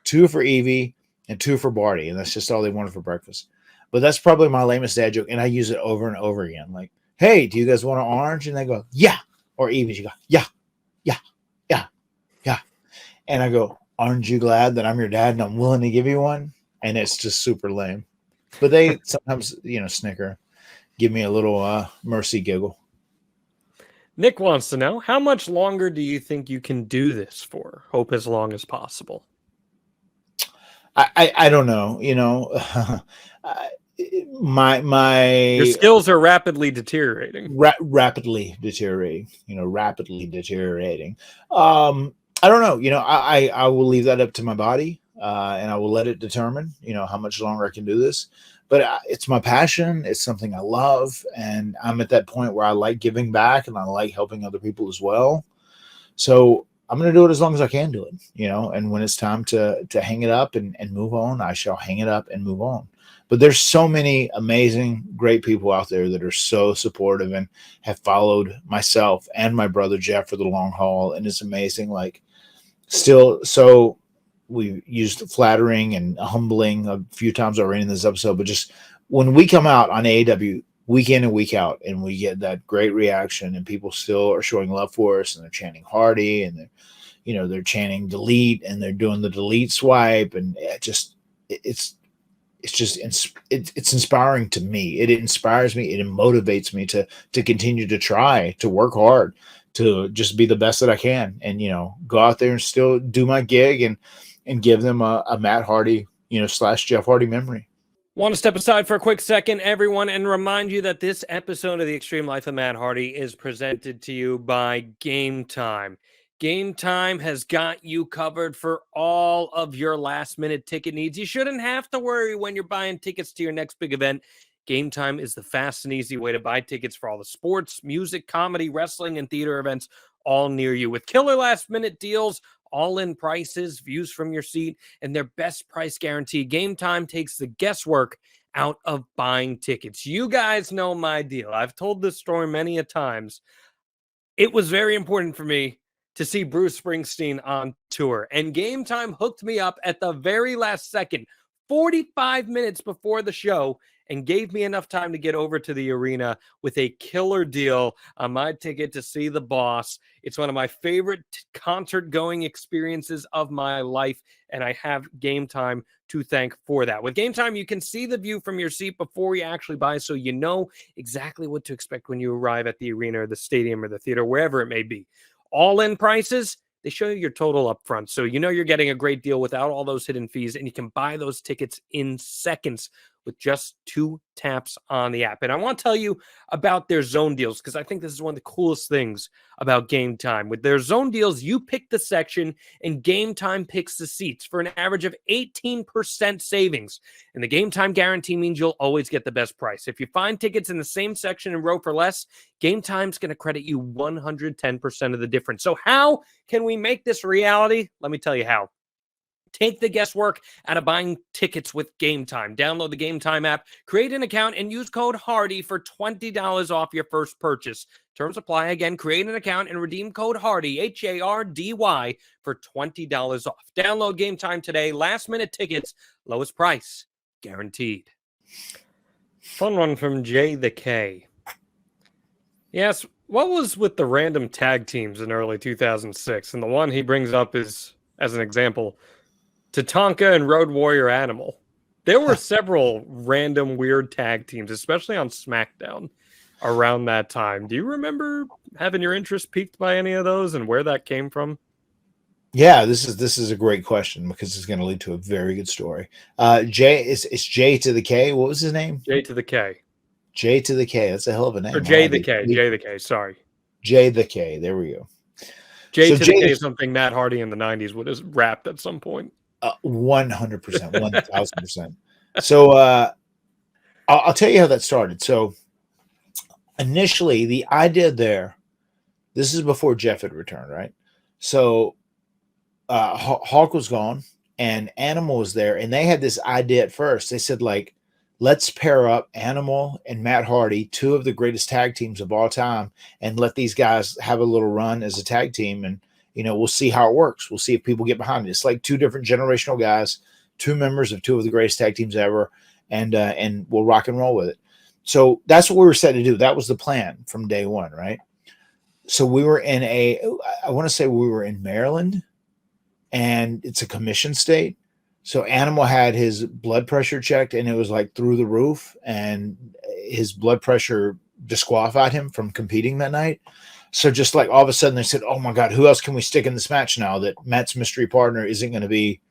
2 for Evie and 2 for Barty. And that's just all they wanted for breakfast. But that's probably my lamest dad joke. And I use it over and over again. Like, hey, do you guys want an orange? And they go, yeah. Or Evie, she go, yeah. And I go, aren't you glad that I'm your dad and I'm willing to give you one? And it's just super lame. But they sometimes, snicker, give me a little mercy giggle. Nick wants to know, how much longer do you think you can do this for? Hope as long as possible. I don't know. Your skills are rapidly deteriorating. Rapidly deteriorating. Rapidly deteriorating. I don't know. I will leave that up to my body, and I will let it determine, how much longer I can do this. But it's my passion. It's something I love, and I'm at that point where I like giving back, and I like helping other people as well. So I'm going to do it as long as I can do it, And when it's time to hang it up and move on, I shall hang it up and move on. But there's so many amazing, great people out there that are so supportive and have followed myself and my brother Jeff for the long haul, and it's amazing. Like, still, so we used flattering and humbling a few times already in this episode, but just when we come out on AEW week in and week out and we get that great reaction and people still are showing love for us and they're chanting Hardy and they're chanting delete and they're doing the delete swipe, and it's inspiring to me. It inspires me. It motivates me to continue to try to work hard, to just be the best that I can, and go out there and still do my gig and give them a Matt Hardy / Jeff Hardy memory. Want to step aside for a quick second, everyone, and remind you that this episode of The Extreme Life of Matt Hardy is presented to you by GameTime. Game Time has got you covered for all of your last-minute ticket needs. You shouldn't have to worry when you're buying tickets to your next big event. Game Time is the fast and easy way to buy tickets for all the sports, music, comedy, wrestling, and theater events all near you. With killer last-minute deals, all-in prices, views from your seat, and their best price guarantee, Game Time takes the guesswork out of buying tickets. You guys know my deal. I've told this story many a times. It was very important for me to see Bruce Springsteen on tour, and Game Time hooked me up at the very last second, 45 minutes before the show, and gave me enough time to get over to the arena with a killer deal on my ticket to see the Boss. It's one of my favorite concert-going experiences of my life, and I have Game Time to thank for that. With Game Time, you can see the view from your seat before you actually buy, so you know exactly what to expect when you arrive at the arena or the stadium or the theater, wherever it may be. All-in prices, they show you your total up front, so you know you're getting a great deal without all those hidden fees, and you can buy those tickets in seconds with just 2 taps on the app. And I want to tell you about their zone deals, because I think this is one of the coolest things about Game Time. With their zone deals, you pick the section and Game Time picks the seats for an average of 18% savings. And the Game Time guarantee means you'll always get the best price. If you find tickets in the same section and row for less, Game Time's going to credit you 110% of the difference. So how can we make this reality? Let me tell you how. Take the guesswork out of buying tickets with Game Time. Download the Game Time app, create an account, and use code HARDY for $20 off your first purchase. Terms apply. Again, create an account and redeem code HARDY, HARDY, for $20 off. Download Game Time today. Last-minute tickets, lowest price, guaranteed. Fun one from Jay the K. Yes, what was with the random tag teams in early 2006? And the one he brings up is, as an example, Tatanka and Road Warrior Animal. There were several random weird tag teams, especially on SmackDown around that time. Do you remember having your interest piqued by any of those and where that came from? Yeah, this is a great question because it's going to lead to a very good story. Jay, it's J to the K. What was his name? J to the K. J to the K. That's a hell of a name. Or J the K. J the K. Sorry. J the K. There we go. J to the K is something Matt Hardy in the 90s would have rapped at some point. 100%, 1000%. So I'll tell you how that started. So initially, the idea there, this is before Jeff had returned, right? So Hawk was gone and Animal was there, and they had this idea at first. They said, like, let's pair up Animal and Matt Hardy, 2 of the greatest tag teams of all time, and let these guys have a little run as a tag team, and we'll see how it works. We'll see if people get behind it. It's like 2 different generational guys, 2 members of 2 of the greatest tag teams ever, and we'll rock and roll with it. So that's what we were set to do. That was the plan from day one, right? So we were in I want to say we were in Maryland, and it's a commission state. So Animal had his blood pressure checked, and it was like through the roof, and his blood pressure disqualified him from competing that night. So just like all of a sudden they said, oh my God, who else can we stick in this match now that Matt's mystery partner isn't going to be,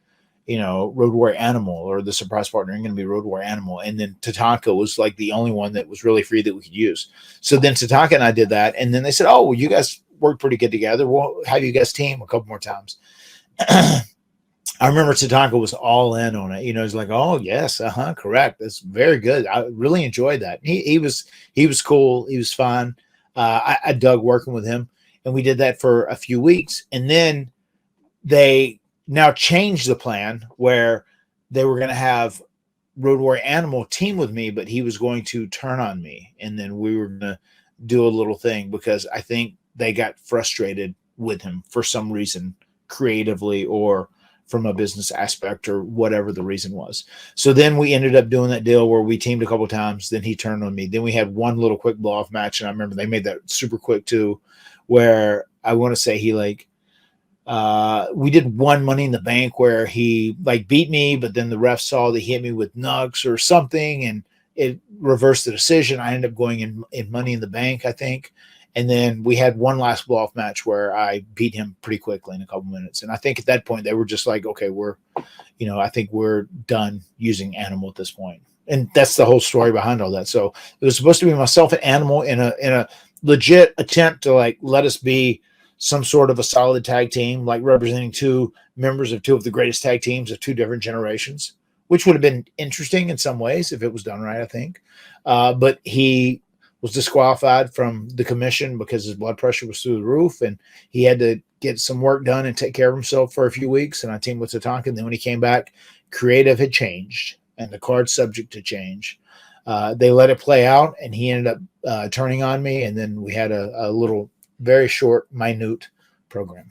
Road Warrior Animal, or the surprise partner ain't going to be Road Warrior Animal. And then Tatanka was like the only one that was really free that we could use. So then Tatanka and I did that. And then they said, oh, well, you guys work pretty good together. We'll have you guys team a couple more times. I remember Tatanka was all in on it. He's like, oh yes, correct. That's very good. I really enjoyed that. He was cool. He was fun. I dug working with him, and we did that for a few weeks. And then they now changed the plan where they were going to have Road Warrior Animal team with me, but he was going to turn on me. And then we were going to do a little thing because I think they got frustrated with him for some reason, creatively or from a business aspect or whatever the reason was. So then we ended up doing that deal where we teamed a couple times. Then he turned on me. Then we had one little quick blow off match. And I remember they made that super quick too, where I want to say he we did one Money in the Bank where he beat me, but then the ref saw that he hit me with nugs or something and it reversed the decision. I ended up going in Money in the Bank, I think. And then we had one last blow-off match where I beat him pretty quickly in a couple minutes. And I think at that point they were just like, okay, I think we're done using Animal at this point. And that's the whole story behind all that. So it was supposed to be myself and Animal in a legit attempt to let us be some sort of a solid tag team, like representing two members of two of the greatest tag teams of two different generations, which would have been interesting in some ways if it was done right, I think. But he was disqualified from the commission because his blood pressure was through the roof, and he had to get some work done and take care of himself for a few weeks. And I teamed with Tatanka. And then when he came back, creative had changed and the card's subject to change. They let it play out, and he ended up turning on me. And then we had a little, very short, minute program.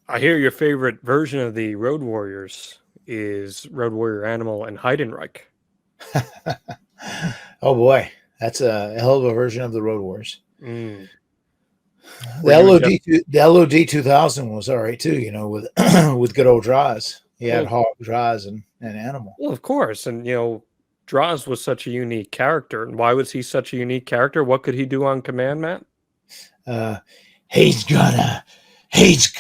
I hear your favorite version of the Road Warriors is Road Warrior Animal and Heidenreich. Oh boy, that's a hell of a version of the Road Warriors. Mm. The LOD 2000 was all right too, with with good old Draws. He had Hawk, Draws, and Animal. Well, of course, and Draws was such a unique character. And why was he such a unique character? What could he do on command, Matt? He's gonna puke.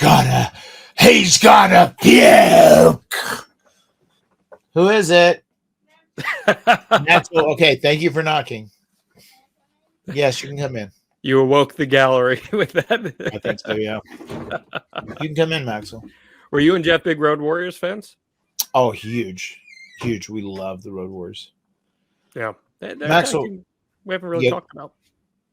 Who is it? Maxel. Okay, thank you for knocking. Yes, you can come in. You awoke the gallery with that. I think so, yeah. You can come in, Maxel. Were you and Jeff big Road Warriors fans? Oh, huge. We love the Road Warriors. Yeah. Maxel, we haven't really talked about.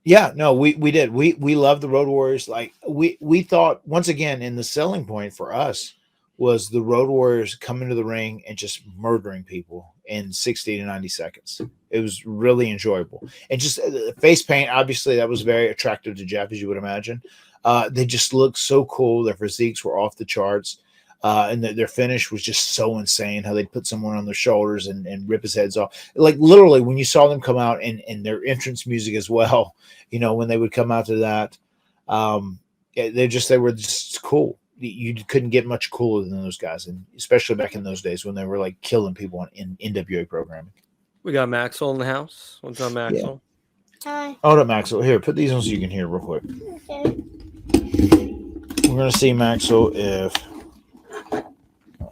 Yeah, no, we did. We love the Road Warriors. Like we thought, once again, in the selling point for us was the Road Warriors coming to the ring and just murdering people in 60 to 90 seconds. It was really enjoyable. And just face paint, obviously, that was very attractive to Jeff, as you would imagine. They just looked so cool. Their physiques were off the charts. And their finish was just so insane, how they'd put someone on their shoulders and rip his heads off. Like literally when you saw them come out and their entrance music as well, when they would come out to that, they were just cool. You couldn't get much cooler than those guys. And especially back in those days when they were like killing people in NWA programming. We got Maxel in the house. What's up, Maxel? Hi. Hold up, Maxel. Here, put these on so you can hear real quick. Okay. We're going to see Maxel if...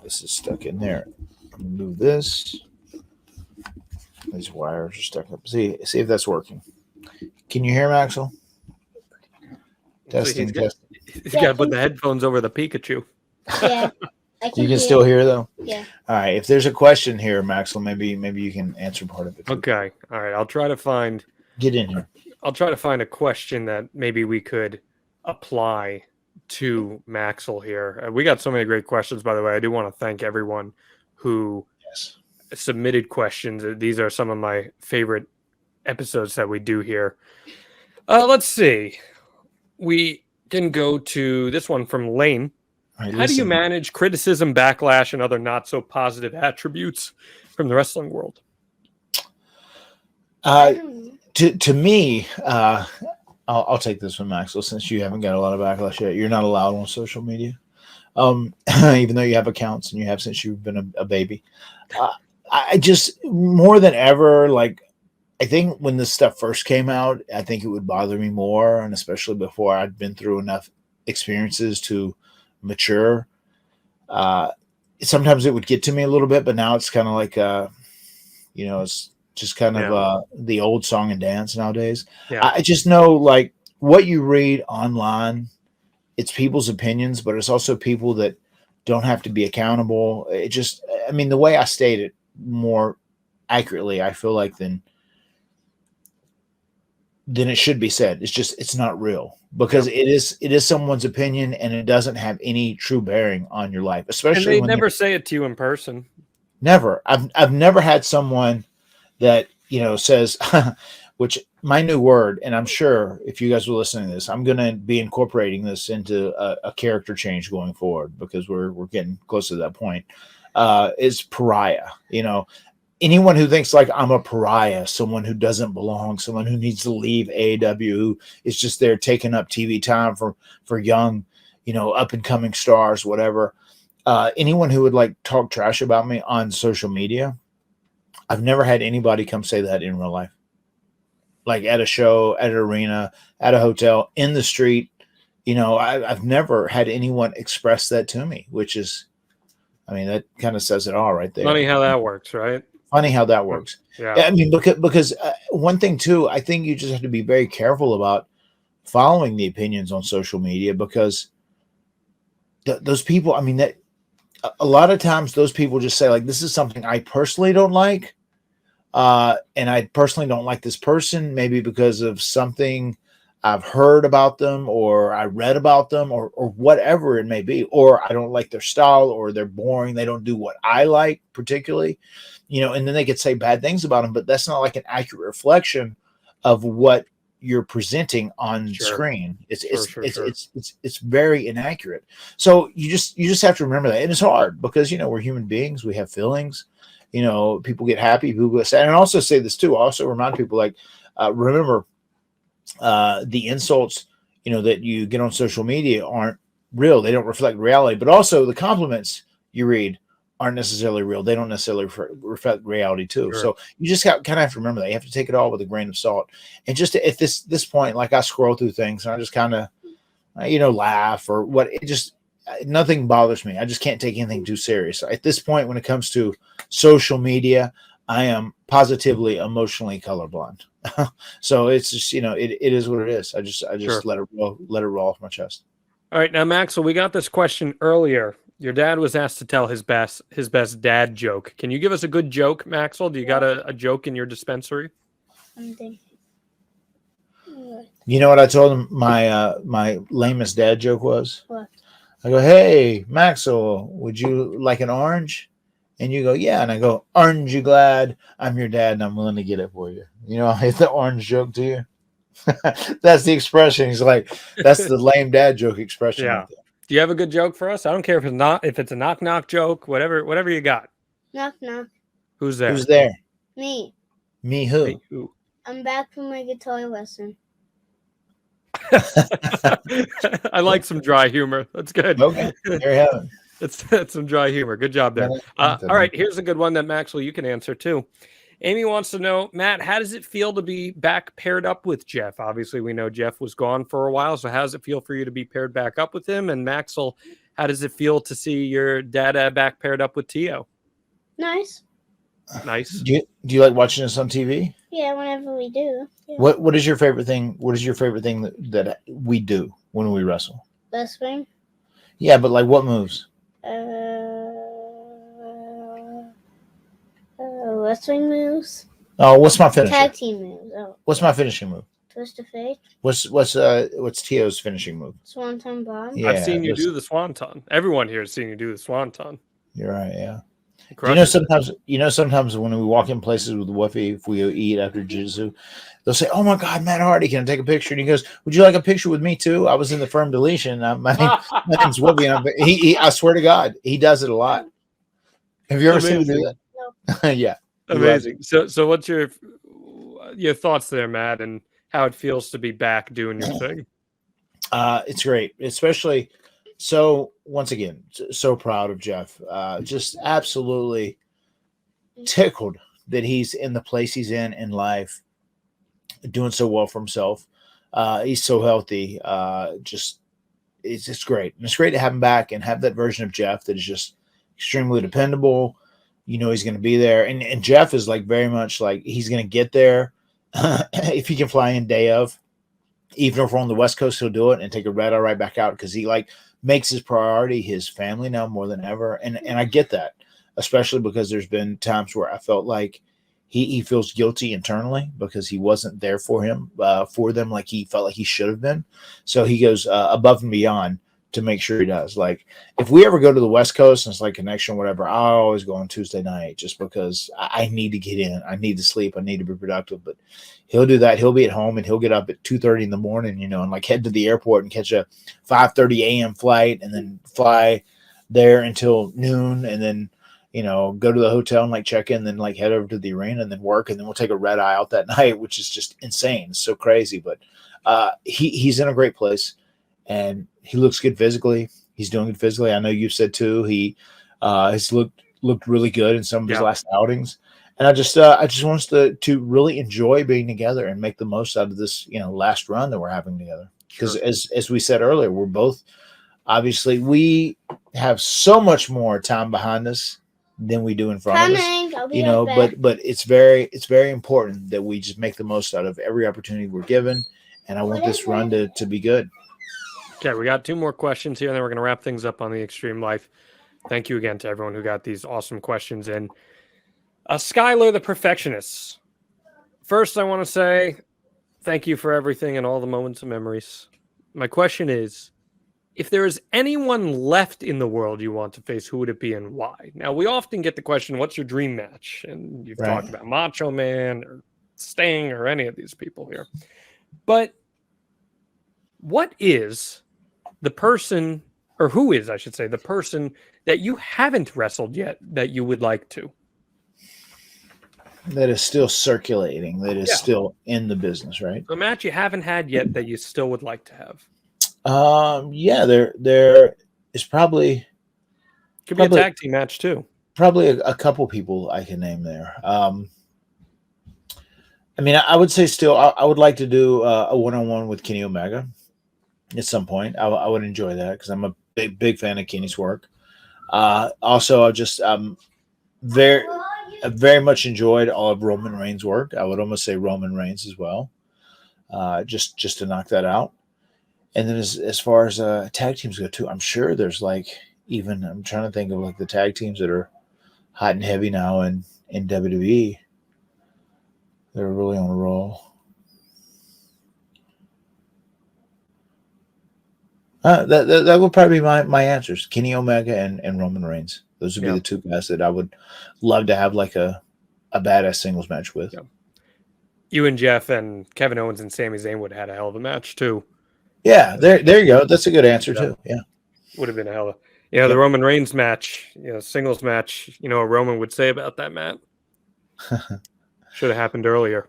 this is stuck in there. I'm gonna move this. These wires are stuck up. See if that's working. Can you hear Maxel? Testing. He's got to put the headphones over the Pikachu. Yeah. You can still hear though? Yeah. All right. If there's a question here, Maxel, maybe you can answer part of it. Okay. All right. I'll try to find. Get in here. I'll try to find a question that maybe we could apply to Maxel here. We got so many great questions, by the way. I do want to thank everyone who submitted questions. These are some of my favorite episodes that we do here. Let's see. We can go to this one from Lane. Right, How do you manage criticism, backlash, and other not so positive attributes from the wrestling world? To me, I'll take this one, Maxwell, since you haven't got a lot of backlash yet. You're not allowed on social media, even though you have accounts and you have since you've been a baby. I just, more than ever, like, I think when this stuff first came out, I think it would bother me more, and especially before I'd been through enough experiences to mature. Sometimes it would get to me a little bit, but now it's kind of like, it's just kind of the old song and dance nowadays. Yeah. I just know, like, what you read online, it's people's opinions, but it's also people that don't have to be accountable. It just, I mean, the way I state it more accurately, I feel like, than it should be said. It's just, it's not real, because it is someone's opinion, and it doesn't have any true bearing on your life, especially and they never say it to you in person. Never. I've never had someone that, says, which my new word, and I'm sure if you guys were listening to this, I'm going to be incorporating this into a character change going forward, because we're getting close to that point, is pariah. Anyone who thinks like I'm a pariah, someone who doesn't belong, someone who needs to leave AEW, who is just there taking up TV time for young, up and coming stars, whatever. Anyone who would like talk trash about me on social media, I've never had anybody come say that in real life. Like at a show, at an arena, at a hotel, in the street, I've never had anyone express that to me, which is, I mean, that kind of says it all right there. Funny how that works, right? Funny how that works. Yeah. I mean, because one thing too, I think you just have to be very careful about following the opinions on social media, because those people, I mean, that a lot of times those people just say, like, this is something I personally don't like. And I personally don't like this person, maybe because of something I've heard about them, or I read about them, or whatever it may be, or I don't like their style, or they're boring. They don't do what I like particularly, and then they could say bad things about them, but that's not like an accurate reflection of what you're presenting on screen. It's very inaccurate. So you just have to remember that. And it's hard because, we're human beings. We have feelings, people get happy, people get sad. And I also say this too. I also remind people, like, remember, the insults, that you get on social media aren't real. They don't reflect reality, but also the compliments you read aren't necessarily real. They don't necessarily reflect reality too. Sure. So you just kind of have to remember that. You have to take it all with a grain of salt. And just at this point, like, I scroll through things and I just kind of, laugh or what. It just, nothing bothers me. I just can't take anything too serious. At this point, when it comes to social media, I am positively emotionally colorblind. So it's just, it is what it is. I just sure. let it roll off my chest. All right. Now, Maxel, we got this question earlier. Your dad was asked to tell his best dad joke. Can you give us a good joke, Maxel? Do you got a joke in your dispensary? I'm thinking. You know what I told him my lamest dad joke was? What? I go, hey, Maxel, would you like an orange? And you go, yeah. And I go, aren't you glad I'm your dad and I'm willing to get it for you? I hit the orange joke to you. That's the expression. He's like, that's the lame dad joke expression. Yeah. Right there. Do you have a good joke for us? I don't care if it's a knock knock joke, whatever you got. Knock knock. Who's there? Who's there? Me. Me who? Me who? I'm back from my guitar lesson. I like some dry humor. That's good. Okay, there you have it. That's some dry humor. Good job there. All right, here's a good one that Maxwell you can answer too. Amy wants to know, Matt, how does it feel to be back paired up with Jeff? Obviously, we know Jeff was gone for a while, so how does it feel for you to be paired back up with him? And Maxwell, how does it feel to see your dad back paired up with Tio? Nice. Nice. Do you like watching this on TV? Yeah, whenever we do. Yeah. What is your favorite thing? What is your favorite thing that we do when we wrestle? Wrestling. Yeah, but like what moves? Wrestling moves. Oh, what's my finisher? Tag team moves. Oh. What's my finishing move? Twist of fate. What's Tio's finishing move? Swanton bomb. Yeah, I've seen you do the swanton. Everyone here has seen you do the swanton. You're right. Yeah. Sometimes when we walk in places with Woofy, if we eat after jiu-jitsu, they'll say, "Oh my God, Matt Hardy, can I take a picture?" And he goes, "Would you like a picture with me too? I was in the firm deletion. My name's Woofy." And I swear to God, he does it a lot. Have you ever seen him do that? No. Yeah. Amazing. So what's your thoughts there, Matt, and how it feels to be back doing your thing? It's great, especially. So once again, so proud of Jeff. Just absolutely tickled that he's in the place he's in life, doing so well for himself. He's so healthy. It's just great. And it's great to have him back and have that version of Jeff that is just extremely dependable. He's going to be there. And Jeff is like very much like he's going to get there if he can fly in day of. Even if we're on the West Coast, he'll do it and take a red eye right back out because he makes his priority his family now more than ever. And I get that, especially because there's been times where I felt like he feels guilty internally because he wasn't there for them like he felt like he should have been. So he goes above and beyond to make sure he does. Like if we ever go to the West Coast and it's like connection, whatever, I always go on Tuesday night just because I need to get in. I need to sleep. I need to be productive. But he'll do that. He'll be at home and he'll get up at 2:30 in the morning, and like head to the airport and catch a 5:30 a.m. flight and then fly there until noon and then, go to the hotel and check in, then head over to the arena and then work. And then we'll take a red eye out that night, which is just insane. It's so crazy. But he's in a great place. And he looks good physically. He's doing good physically. I know you said too. He has looked really good in some of his last outings. And I just want us to really enjoy being together and make the most out of this last run that we're having together. Because as we said earlier, we're both obviously we have so much more time behind us than we do in front of us. I'll be right back. But it's very important that we just make the most out of every opportunity we're given. and I want this run to be good. Okay, we got 2 more questions here, and then we're going to wrap things up on the Extreme Life. Thank you again to everyone who got these awesome questions in. Skylar the Perfectionist. First, I want to say thank you for everything and all the moments of memories. My question is, if there is anyone left in the world you want to face, who would it be and why? Now, we often get the question, what's your dream match? And you've talked about Macho Man or Sting or any of these people here. But what is the person, or who is, I should say, the person that you haven't wrestled yet that you would like to? That is still circulating, that is still in the business, right? A match you haven't had yet that you still would like to have. There is probably be a tag team match too. Probably a couple people I can name there. I mean, I would say still I would like to do a one-on-one with Kenny Omega at some point. I would enjoy that because I'm a big fan of Kenny's work. Also, I very much enjoyed all of Roman Reigns' work. I would almost say Roman Reigns as well, just to knock that out. And then as far as tag teams go too, I'm sure there's I'm trying to think of like the tag teams that are hot and heavy now in WWE. They're really on a roll. That would probably be my answers: Kenny Omega and Roman Reigns. Those would be the 2 guys that I would love to have like a badass singles match with. Yeah. You and Jeff and Kevin Owens and Sami Zayn would have had a hell of a match too. Yeah, there you go. That's a good answer too. Yeah, would have been a hell of. The Roman Reigns match, singles match. You know what Roman would say about that, Matt? Should have happened earlier.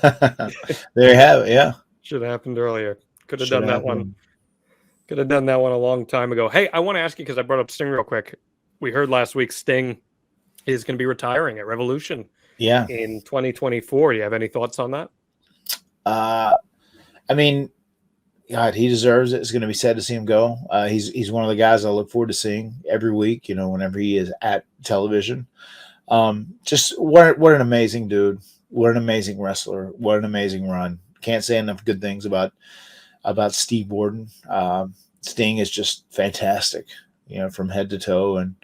There you have it. Yeah, should have happened earlier. Could have done that one. Could have done that one a long time ago. Hey, I want to ask you because I brought up Sting real quick. We heard last week Sting is going to be retiring at Revolution. Yeah, in 2024. Do you have any thoughts on that? I mean, God, he deserves it. It's going to be sad to see him go. He's one of the guys I look forward to seeing every week. Whenever he is at television. Just what an amazing dude. What an amazing wrestler. What an amazing run. Can't say enough good things about Steve Borden. Sting is just fantastic, from head to toe. And,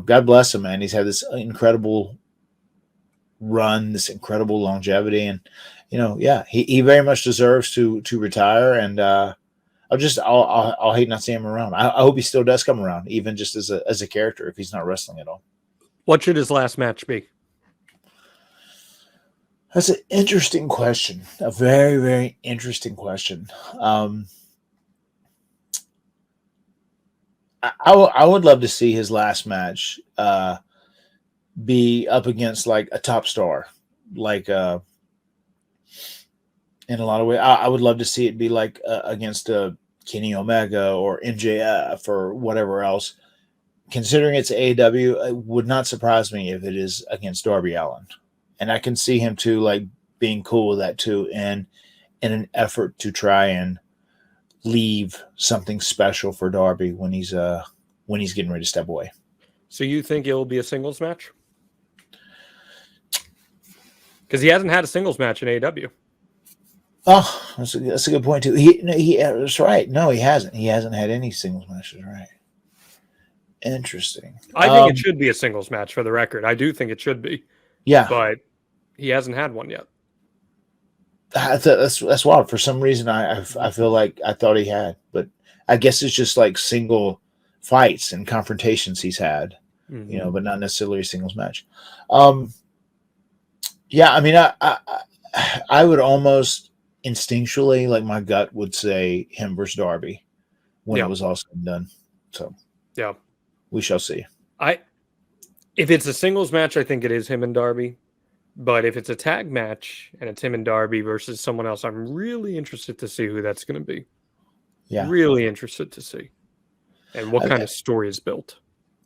God bless him, man. He's had this incredible run, this incredible longevity. And, he very much deserves to retire. And I'll hate not seeing him around. I hope he still does come around, even just as a character, if he's not wrestling at all. What should his last match be? That's an interesting question. A very, very interesting question. I would love to see his last match be up against like a top star, like in a lot of ways. I would love to see it be like against Kenny Omega or MJF or whatever else. Considering it's AEW, it would not surprise me if it is against Darby Allin. And I can see him too, like being cool with that too, and in an effort to try and leave something special for Darby when he's getting ready to step away. So you think it will be a singles match? Because he hasn't had a singles match in AEW. Oh, that's a good point too. That's right. No, he hasn't. He hasn't had any singles matches. Right. Interesting. I think it should be a singles match for the record. I do think it should be. Yeah, but he hasn't had one yet. That's wild. For some reason, I feel like I thought he had, but I guess it's just like single fights and confrontations he's had, but not necessarily a singles match. Yeah, I mean, I would almost instinctually, like my gut would say, him versus Darby when it was all said and done. So yeah, we shall see. If it's a singles match, I think it is him and Darby. But if it's a tag match and it's him and Darby versus someone else, I'm really interested to see who that's going to be. Yeah. Really interested to see. And what kind of story is built.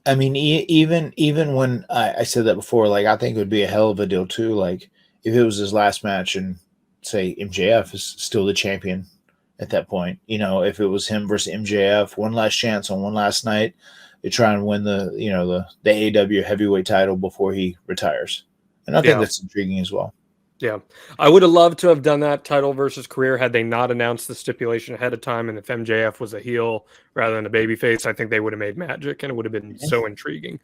I mean, even when I said that before, like, I think it would be a hell of a deal too. Like, if it was his last match and say MJF is still the champion at that point, if it was him versus MJF, one last chance on one last night to try and win the AEW heavyweight title before he retires. And I think that's intriguing as well. Yeah, I would have loved to have done that title versus career had they not announced the stipulation ahead of time. And if MJF was a heel rather than a babyface, I think they would have made magic and it would have been so intriguing.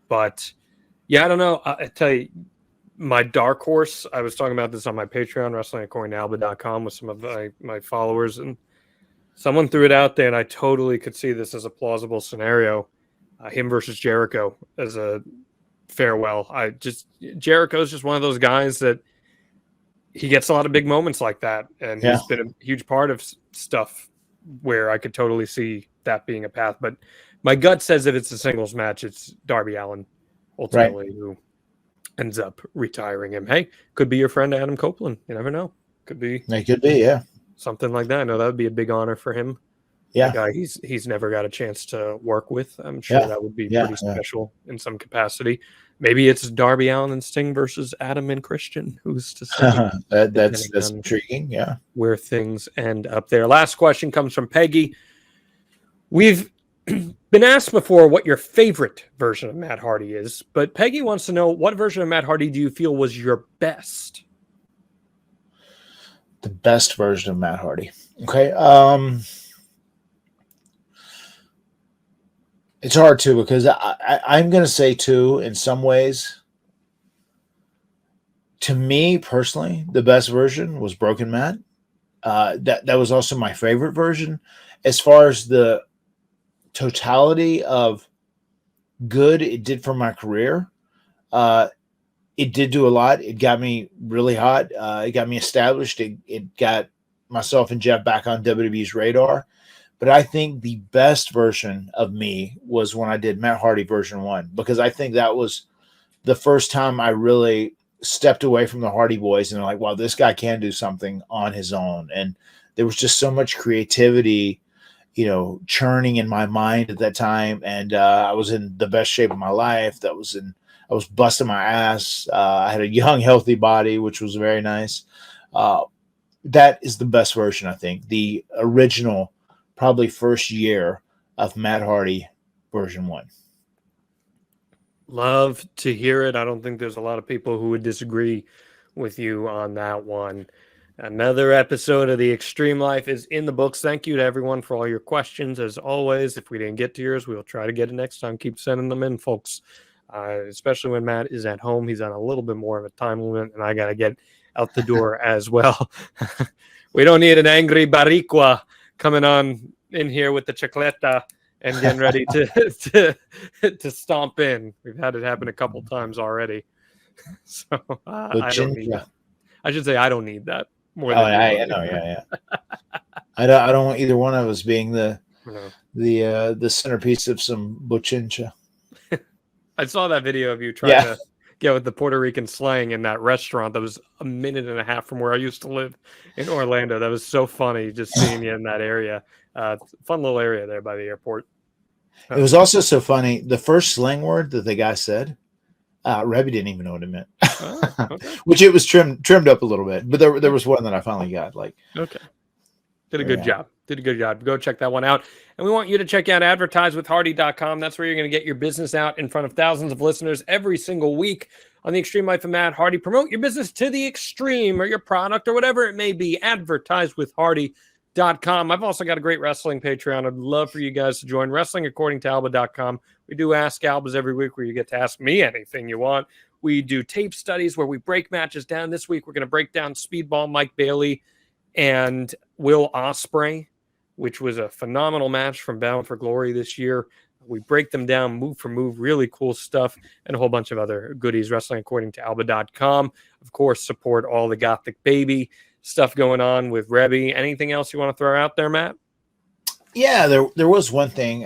But yeah, I don't know. I tell you, my dark horse, I was talking about this on my Patreon, wrestlingaccordingtoalba.com, with some of my followers, and someone threw it out there, and I totally could see this as a plausible scenario. Him versus Jericho as a farewell. Jericho's just one of those guys that he gets a lot of big moments like that, and he's been a huge part of stuff where I could totally see that being a path. But my gut says if it's a singles match, it's Darby Allin ultimately who ends up retiring him. Hey, could be your friend Adam Copeland. You never know. Could be. It could be, yeah. Something like that. I know that would be a big honor for him. Yeah. A guy he's never got a chance to work with. I'm sure that would be pretty special in some capacity. Maybe it's Darby Allin and Sting versus Adam and Christian. Who's to say? That's intriguing. Yeah. Where things end up there. Last question comes from Peggy. We've been asked before what your favorite version of Matt Hardy is, but Peggy wants to know, what version of Matt Hardy do you feel was your best? The best version of Matt Hardy. Okay. It's hard too, because I'm going to say too, in some ways, to me personally, the best version was Broken Matt. That was also my favorite version. As far as the totality of good it did for my career, it did do a lot. It got me really hot. It got me established. It got myself and Jeff back on WWE's radar. But I think the best version of me was when I did Matt Hardy version 1, because I think that was the first time I really stepped away from the Hardy Boys and like, wow, this guy can do something on his own. And there was just so much creativity, churning in my mind at that time. And I was in the best shape of my life. I was busting my ass. I had a young, healthy body, which was very nice. That is the best version, I think. The original, probably first year of Matt Hardy version 1. Love to hear it. I don't think there's a lot of people who would disagree with you on that one. Another episode of The Extreme Life is in the books. Thank you to everyone for all your questions. As always, if we didn't get to yours, we'll try to get it next time. Keep sending them in, folks. Especially when Matt is at home. He's on a little bit more of a time limit, and I got to get out the door as well. We don't need an angry Barriqua coming on in here with the chicleta and getting ready to stomp in. We've had it happen a couple times already. So I don't need that. I should say I don't need that more than I know, yeah. I don't want either one of us being the centerpiece of some bochincha. I saw that video of you trying to get with the Puerto Rican slang in that restaurant that was a minute and a half from where I used to live in Orlando. That was so funny just seeing you in that area. Fun little area there by the airport. It was also so funny. The first slang word that the guy said, Rebby didn't even know what it meant. Oh, okay. Which it was trimmed up a little bit. But there was one that I finally got. Okay. Did a good job. Go check that one out. And we want you to check out advertisewithhardy.com. That's where you're going to get your business out in front of thousands of listeners every single week on The Extreme Life of Matt Hardy. Promote your business to the extreme, or your product, or whatever it may be. Advertisewithhardy.com. I've also got a great wrestling Patreon. I'd love for you guys to join. WrestlingAccordingToAlba.com. We do Ask Albas every week, where you get to ask me anything you want. We do tape studies where we break matches down. This week, we're going to break down Speedball Mike Bailey and Will Ospreay, which was a phenomenal match from Bound for Glory this year. We break them down move for move, really cool stuff, and a whole bunch of other goodies. WrestlingAccordingToAlba.com. Of course, support all the Gothic Baby stuff going on with Rebby. Anything else you want to throw out there, Matt? Yeah, there was one thing,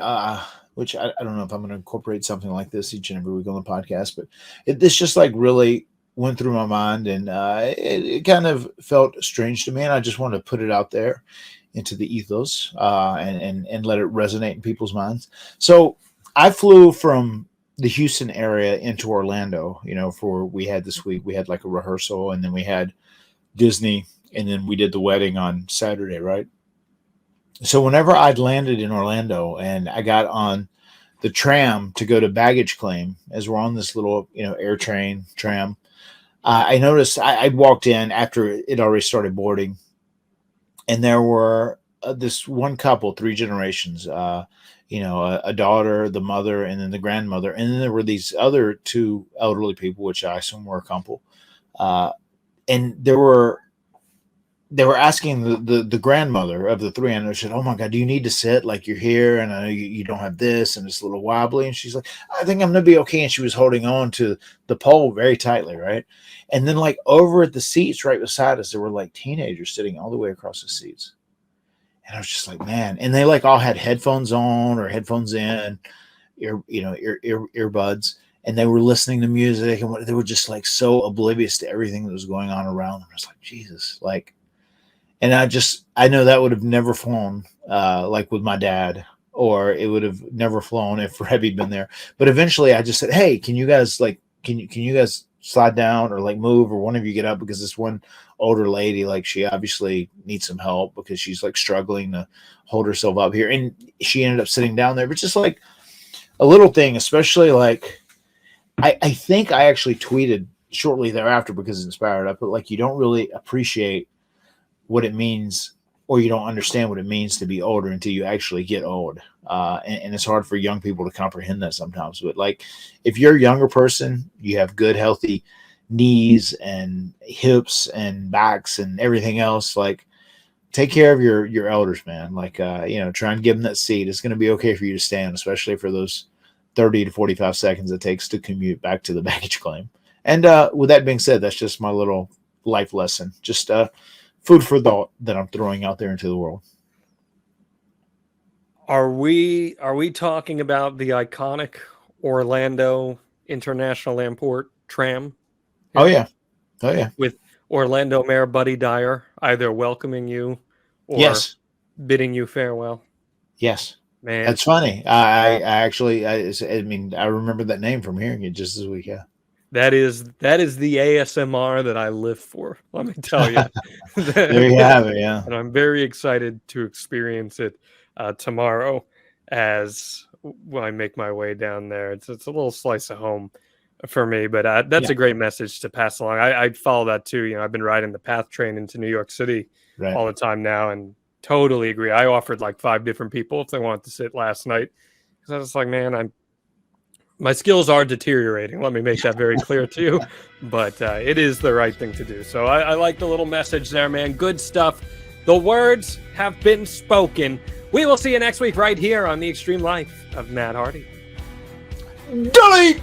which I don't know if I'm going to incorporate something like this each and every week on the podcast, but this just really went through my mind, and it kind of felt strange to me, and I just wanted to put it out there into the ethos and let it resonate in people's minds. So I flew from the Houston area into Orlando, we had this week, we had like a rehearsal, and then we had Disney, and then we did the wedding on Saturday, right? So whenever I'd landed in Orlando and I got on the tram to go to baggage claim, as we're on this little, air tram, I noticed I walked in after it already started boarding, and there were this one couple, 3 generations, a daughter, the mother, and then the grandmother. And then there were these other 2 elderly people, which I assume were a couple. And they were asking the grandmother of the 3, and they said, "Oh my God, do you need to sit? Like, you're here, and I know you don't have this, and it's a little wobbly." And she's like, "I think I'm going to be okay." And she was holding on to the pole very tightly, right? And then, like, over at the seats right beside us, there were like teenagers sitting all the way across the seats. And I was just like, man. And they like all had headphones on or headphones in, earbuds, and they were listening to music, and they were just like so oblivious to everything that was going on around them. I was like, Jesus, like, and I know that would have never flown, like with my dad, or it would have never flown if Rebby'd been there. But eventually I just said, "Hey, can you guys slide down or like move, or one of you get up?" Because this one older lady, like, she obviously needs some help because she's like struggling to hold herself up here. And she ended up sitting down there, but just like a little thing, especially like, I think I actually tweeted shortly thereafter because it inspired. I put like, you don't really appreciate what it means, or you don't understand what it means to be older until you actually get old. And it's hard for young people to comprehend that sometimes. But like, if you're a younger person, you have good, healthy knees and hips and backs and everything else. Like, take care of your elders, man. Like, try and give them that seat. It's going to be okay for you to stand, especially for those 30 to 45 seconds it takes to commute back to the baggage claim. And with that being said, that's just my little life lesson. Just food for thought that I'm throwing out there into the world. Are we talking about the iconic Orlando International Airport tram? Oh yeah. With Orlando Mayor Buddy Dyer either welcoming you or yes, bidding you farewell. Yes, man, that's funny. I actually, I remember that name from hearing it just this week. Yeah. That is the ASMR that I live for. Let me tell you. There you have it. Yeah. And I'm very excited to experience it tomorrow as I make my way down there. It's a little slice of home for me, but that's a great message to pass along. I follow that too. I've been riding the PATH train into New York City all the time now, and totally agree. I offered like 5 different people if they wanted to sit last night, because I was like, man, my skills are deteriorating. Let me make that very clear to you, but it is the right thing to do. So I like the little message there, man. Good stuff. The words have been spoken. We will see you next week right here on The Extreme Life of Matt Hardy. Delete!